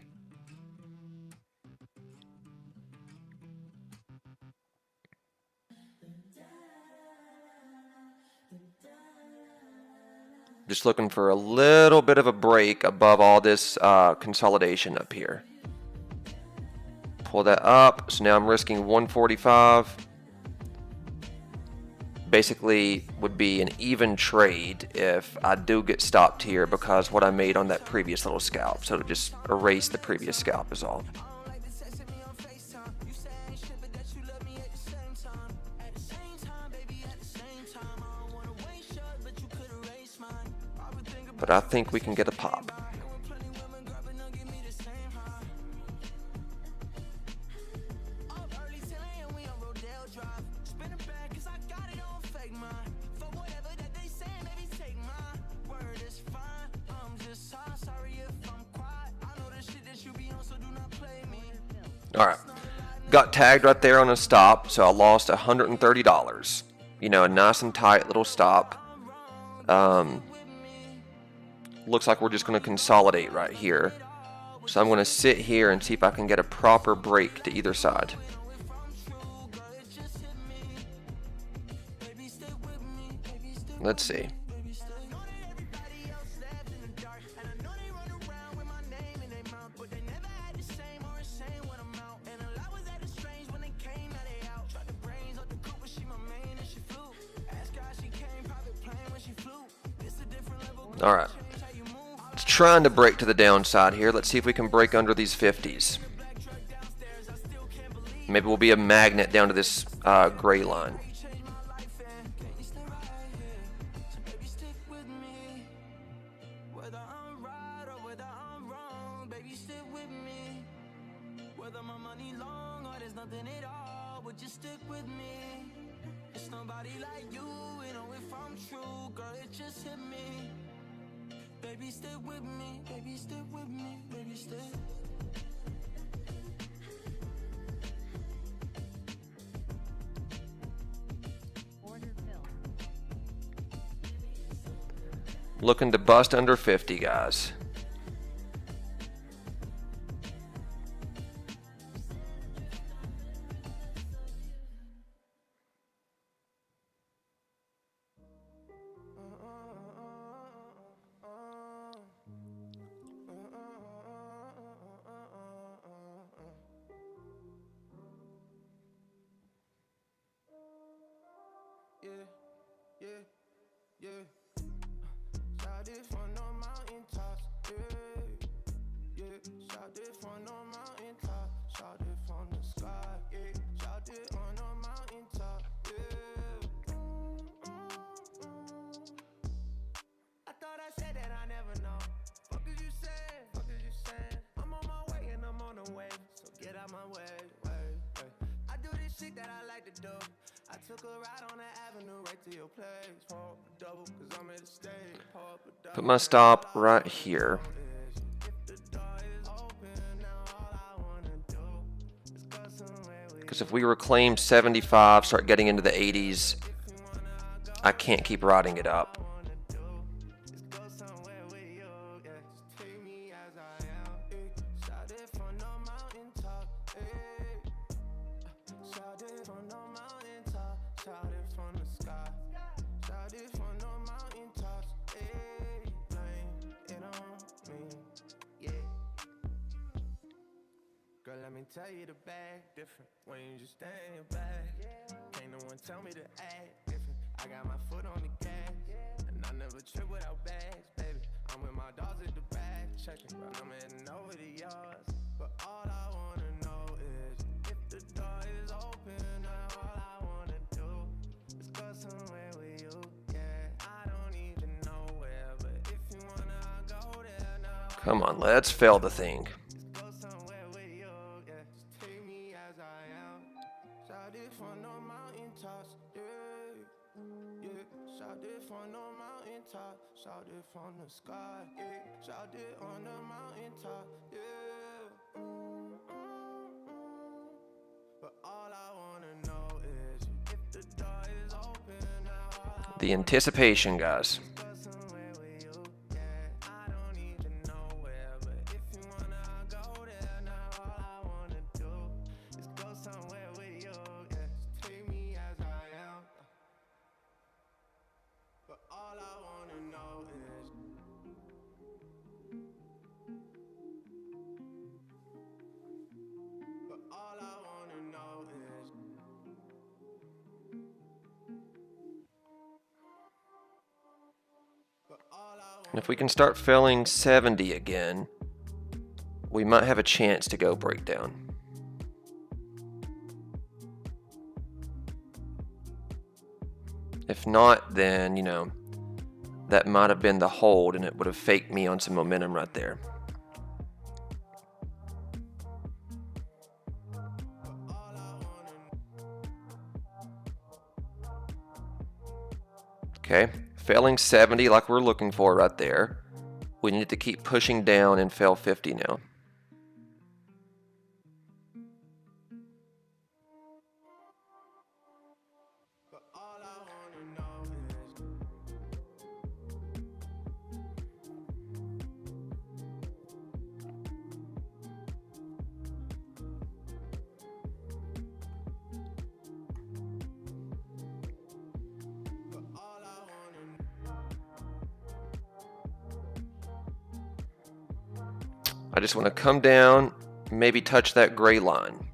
Just looking for a little bit of a break above all this consolidation up here. Pull that up. So now I'm risking 145. Basically would be an even trade if I do get stopped here because what I made on that previous little scalp. So to just erase the previous scalp is all. But I think we can get a pop. All right. Got tagged right there on a stop, so I lost $130. You know, a nice and tight little stop. Looks like we're just going to consolidate right here. So I'm going to sit here and see if I can get a proper break to either side. Let's see. All right. It's trying to break to the downside here. Let's see if we can break under these 50s. Maybe we'll be a magnet down to this gray line. Baby, stay with me, baby, stay with me, baby, stay. Order filled. Looking to bust under 50, guys. Shout it from the mountain tops, shout it from the mountain top, shout it from the sky, shout it on the mountain top, I thought I said that I never know. Fuck is you saying? Fuck is you saying? I'm on my way and I'm on the way, so get out my way. I do this shit that I like to do. I took a ride on the avenue right to your place. Pop a double, cause I'm at the stage. Pop a double. Put my stop right here. Because if we reclaim 75, start getting into the 80s, I can't keep riding it up. Let me tell you the bag different when you just stand back. Ain't no one tell me to act different. I got my foot on the gas, and I never trip without bags, baby. I'm with my dogs at the back, checking, but I'm heading over the yards. But all I wanna know is if the door is open, now all I wanna do is go somewhere with you. Yeah, I don't even know where, but if you wanna go there now. Come on, let's fail the thing. Shout it from the sky, shout it on the mountain top, But all I wanna know is if the door is open, now all I The anticipation, guys. go somewhere with you, I don't even know where, but if you wanna go there, now all I wanna do is go somewhere with you, just take me as I am. But all I wanna know is all I wanna know is And if we can start filling 70 again, we might have a chance to go breakdown. If not, then, you know, that might have been the hold and it would have faked me on some momentum right there. Okay, failing 70 like we're looking for right there. We need to keep pushing down and fail 50 now. just want to come down, maybe touch that gray line.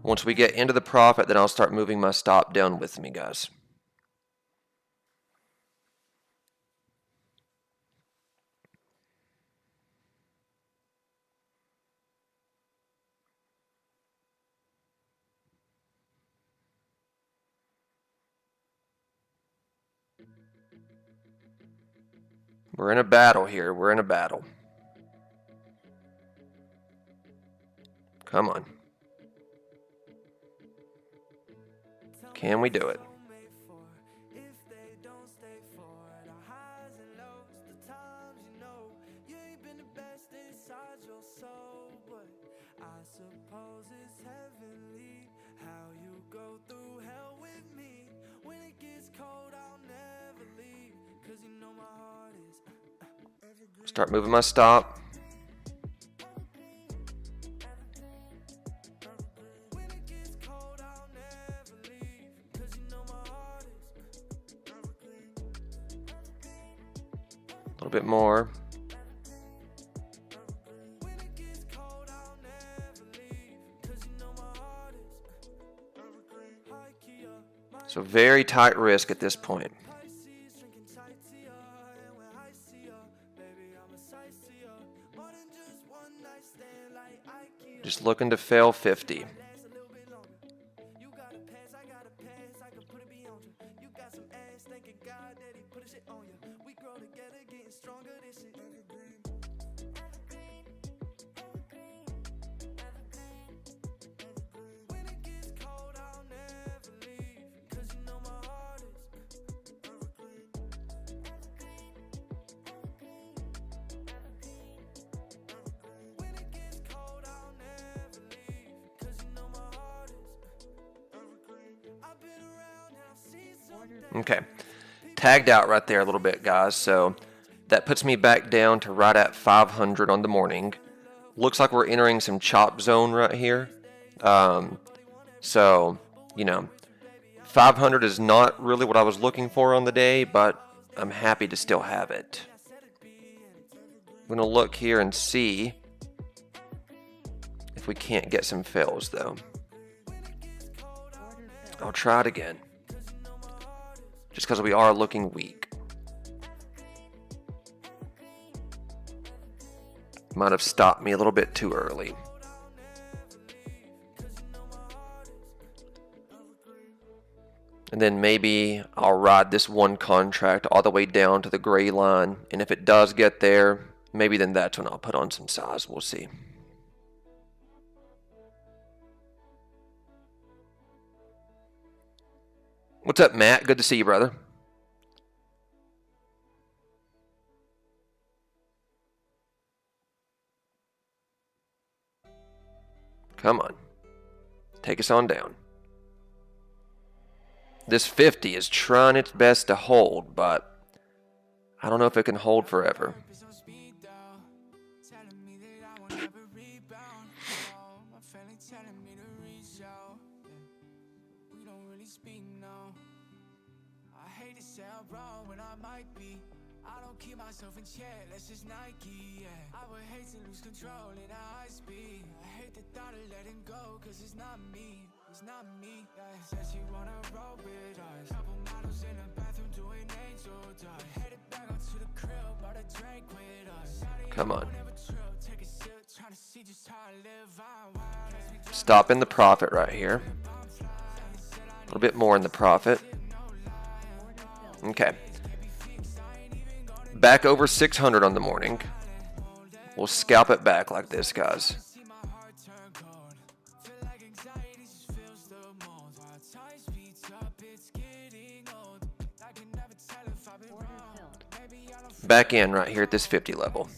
Once we get into the profit, then I'll start moving my stop down with me, guys. We're in a battle here. We're in a battle. Come on. Can we do it? Start moving my stop. A little bit more. So very tight risk at this point. Just looking to fail 50. Okay, tagged out right there a little bit, guys, so that puts me back down to right at 500 on the morning. Looks like we're entering some chop zone right here. So, you know, 500 is not really what I was looking for on the day, but I'm happy to still have it. I'm going to look here and see if we can't get some fills, though. I'll try it again. Just because we are looking weak. Might have stopped me a little bit too early. And then maybe I'll ride this one contract all the way down to the gray line. And if it does get there, maybe then that's when I'll put on some size. We'll see. What's up, Matt? Good to see you, brother. Come on. Take us on down. This 50 is trying its best to hold, but I don't know if it can hold forever. Myself in check, let's just Nike, yeah. I would hate to lose control in a high speed. I hate the thought of letting go, cause it's not me, yeah. Says she wanna roll with us. Couple models in the bathroom doing angel dust. Headed back up to the crib, bought a drink with us. Come on. Take a sip, trying to see just how I live. Stop in the profit right here. A little bit more in the profit. Okay. Back over 600 on the morning. We'll scalp it back like this, guys. Back in right here at this 50 level.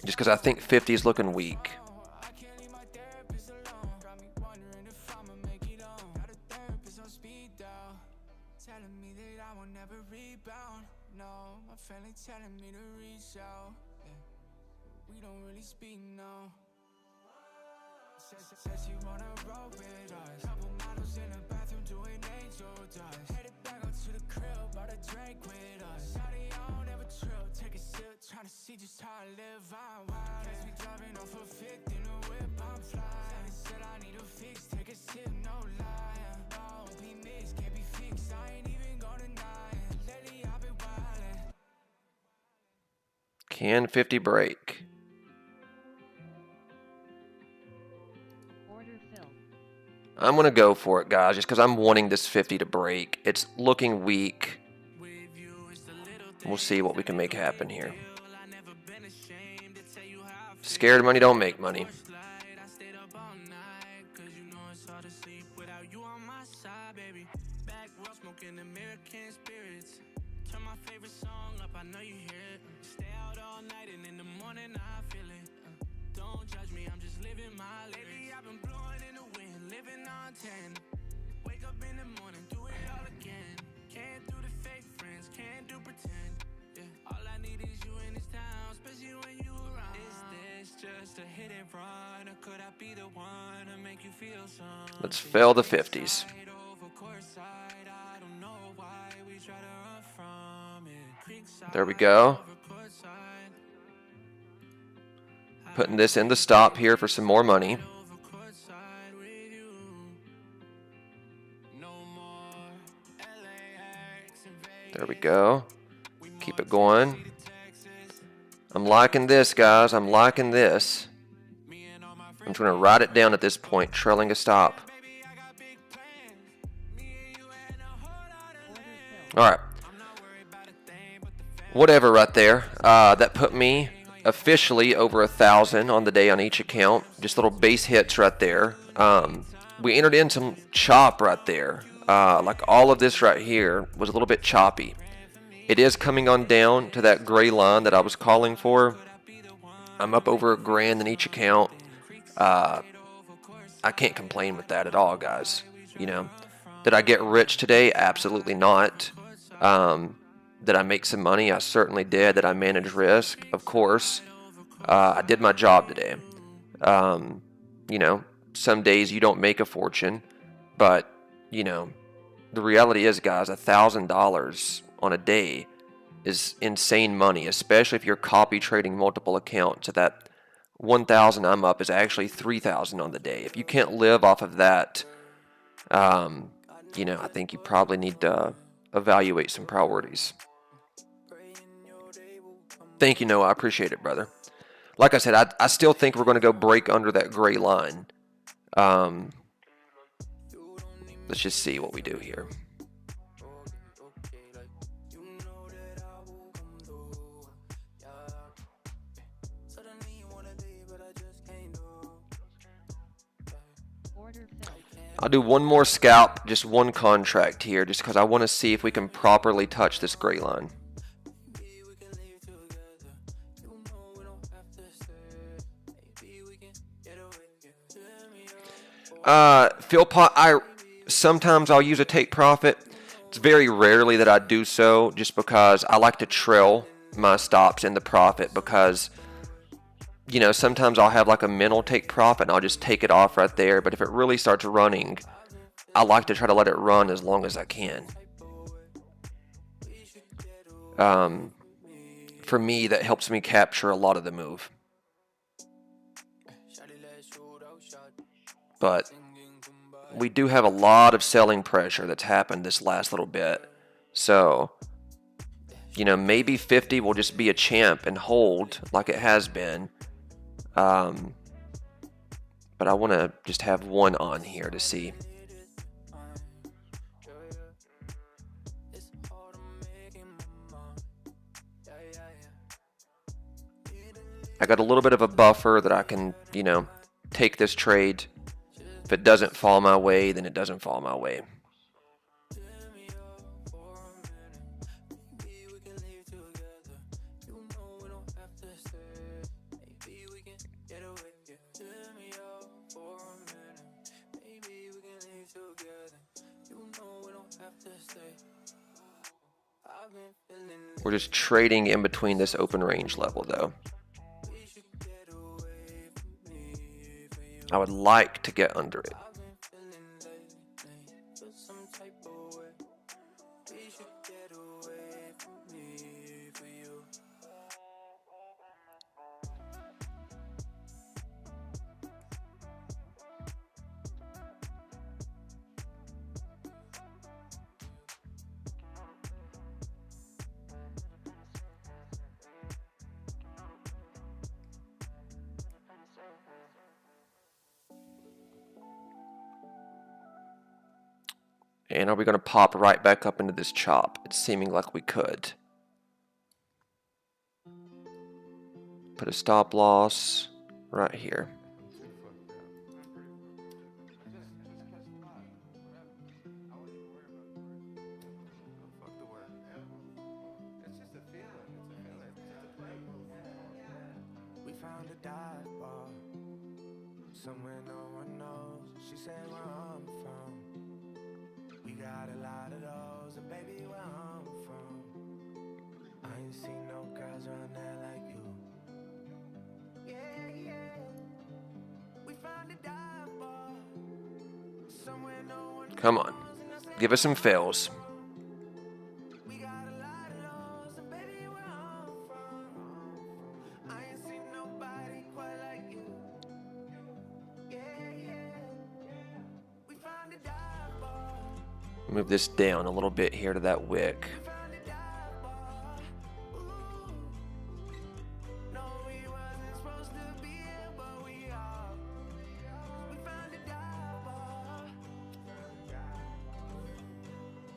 Just because I think 50 is looking weak. Telling me to reach out, yeah. We don't really speak now. Says she wanna roll with us. Couple models in the bathroom doing angel dust. Headed back up to the crib, bought a drink with us. Shawty, I don't ever trill. Take a sip, tryna see just how I live. I'm wild. Guess we driving off a fifth in a whip. I'm flying. Said I need a fix. Take a sip, no lie. I don't be mixed, can't be fixed. I ain't even gonna deny it. Lately I've been wildin'. Can 50 break? Order filled. I'm going to go for it, guys, just because I'm wanting this 50 to break. It's looking weak. We'll see what we can make happen here. Scared money don't make money. Wake up in the morning, do it all again. Can't do the fake friends, can't do pretend. Yeah, all I need is you in this town, especially when you around. Is this just a hit and run, or could I be the one to make you feel something? Let's fail the 50s. There we go. Putting this in the stop here for some more money. There we go. Keep it going. I'm liking this, guys. I'm liking this. I'm just going to write it down at this point, trailing a stop. All right. Whatever right there. That put me officially over 1,000 on the day on each account. Just little base hits right there. We entered in some chop right there. Like all of this right here was a little bit choppy. It is coming on down to that gray line that I was calling for. I'm up over $1,000 in each account. I can't complain with that at all, guys. You know, did I get rich today? Absolutely not. Did I make some money? I certainly did. Did I manage risk? Of course. I did my job today. You know, some days you don't make a fortune, but, you know, the reality is, guys, $1,000 on a day is insane money, especially if you're copy trading multiple accounts. So that 1,000 I'm up is actually 3,000 on the day. If you can't live off of that, you know, I think you probably need to evaluate some priorities. Thank you, Noah. I appreciate it, brother. Like I said, I still think we're going to go break under that gray line. Let's just see what we do here. Order filled. I'll do one more scalp, just one contract here, just because I want to see if we can properly touch this gray line. Philpot, sometimes I'll use a take profit. It's very rarely that I do so, just because I like to trail my stops in the profit, because, you know, sometimes I'll have like a mental take profit and I'll just take it off right there. But if it really starts running, I like to try to let it run as long as I can. For me, that helps me capture a lot of the move. But we do have a lot of selling pressure that's happened this last little bit. So, you know, maybe 50 will just be a champ and hold like it has been. But I want to just have one on here to see. I got a little bit of a buffer that I can, you know, take this trade. If it doesn't fall my way, then it doesn't fall my way. We're just trading in between this open range level, though. I would like to get under it. And are we going to pop right back up into this chop? It's seeming like we could. Put a stop loss right here. We found a dive bar somewhere no one knows. She said where I'm from. We got a lot of those, and baby, where I'm from, I ain't seen no girls around there like you. Yeah, yeah. We found a dive bar somewhere no one. Come on. Give us some fails. We got a lot of those, and baby, where I'm from, I ain't seen nobody quite like you. Yeah, yeah. We found a dive bar. Move this down a little bit here to that wick. Found a dive bar. Ooh. No, we wasn't supposed to be here, but we are. We found a dive bar.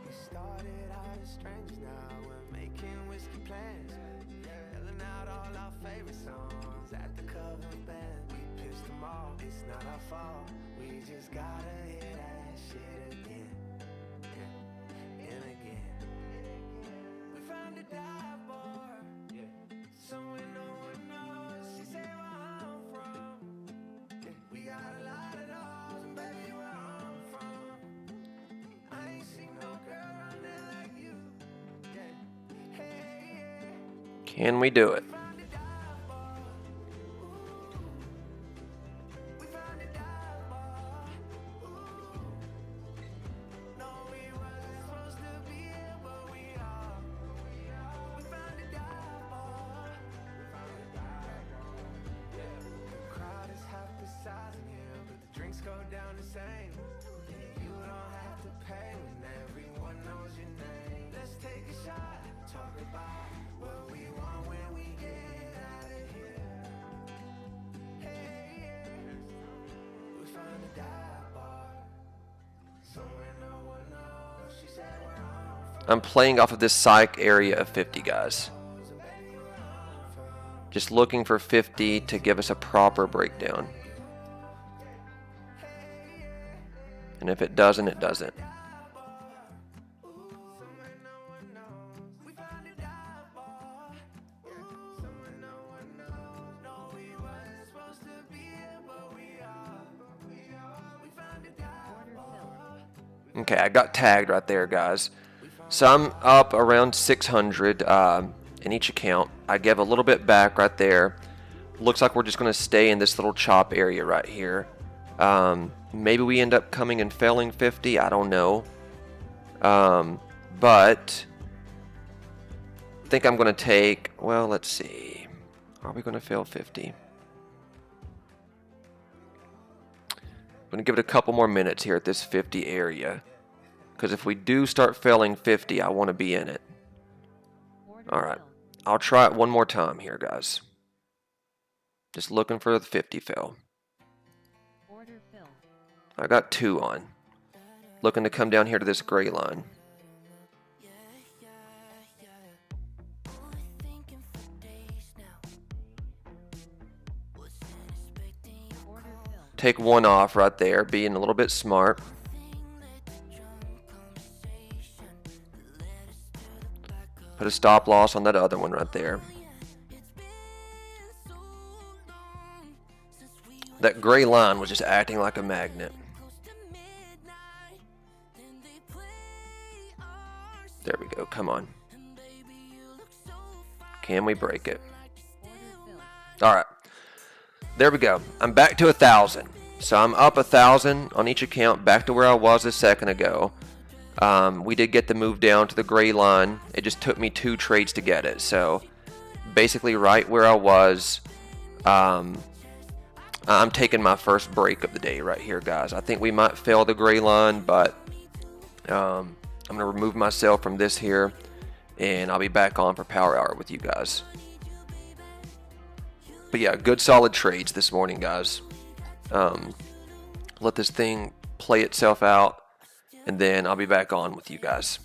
We started out as strangers, now we're making whiskey plans. Yelling out all our favorite songs at the cover band. We pissed them off, it's not our fault. We just gotta hear that shit again. And again. We found a dive bar. Somewhere no one knows. She said where I'm from. We got a lot of those, and baby, where I'm from, I ain't seen no girl around there like you. Hey, yeah. Can we do it? Found a dive bar. We found a dive bar. No, we wasn't supposed to be here, but we are. We found a dive bar. The crowd is half the size in here, but the drinks go down the same. You don't have to pay when everyone knows your name. Let's take a shot, talk about what we want when we get out of here. Hey, yeah. We found a dive bar somewhere no one knows. She said where I'm I'm playing off of this psych area of 50, guys. Just looking for 50 to give us a proper breakdown. And if it doesn't, it doesn't. somewhere no one knows. We found a dive bar. Somewhere no one knows. No, we wasn't supposed to be here, but we are. We found a dive bar. Okay, I got tagged right there, guys. So I'm up around 600 in each account. I give a little bit back right there. Looks like we're just going to stay in this little chop area right here. Maybe we end up coming and failing 50. I don't know. But I think I'm going to take, well, let's see. Are we going to fail 50? I'm going to give it a couple more minutes here at this 50 area. Because if we do start failing 50, I want to be in it. Order All right. filled. I'll try it one more time here, guys. Just looking for the 50 fail. Order filled. I got 2 on. Looking to come down here to this gray line. Order filled. Take 1 off right there, being a little bit smart. Put a stop loss on that other one right there. That gray line was just acting like a magnet. There we go, come on. Can we break it? Order filled. Alright. There we go. I'm back to 1,000. So I'm up 1,000 on each account, back to where I was a second ago. We did get the move down to the gray line. It just took me 2 trades to get it. So basically right where I was. I'm taking my first break of the day right here, guys. I think we might fail the gray line, but I'm going to remove myself from this here, and I'll be back on for Power Hour with you guys. But yeah, good solid trades this morning, guys. Let this thing play itself out, and then I'll be back on with you guys.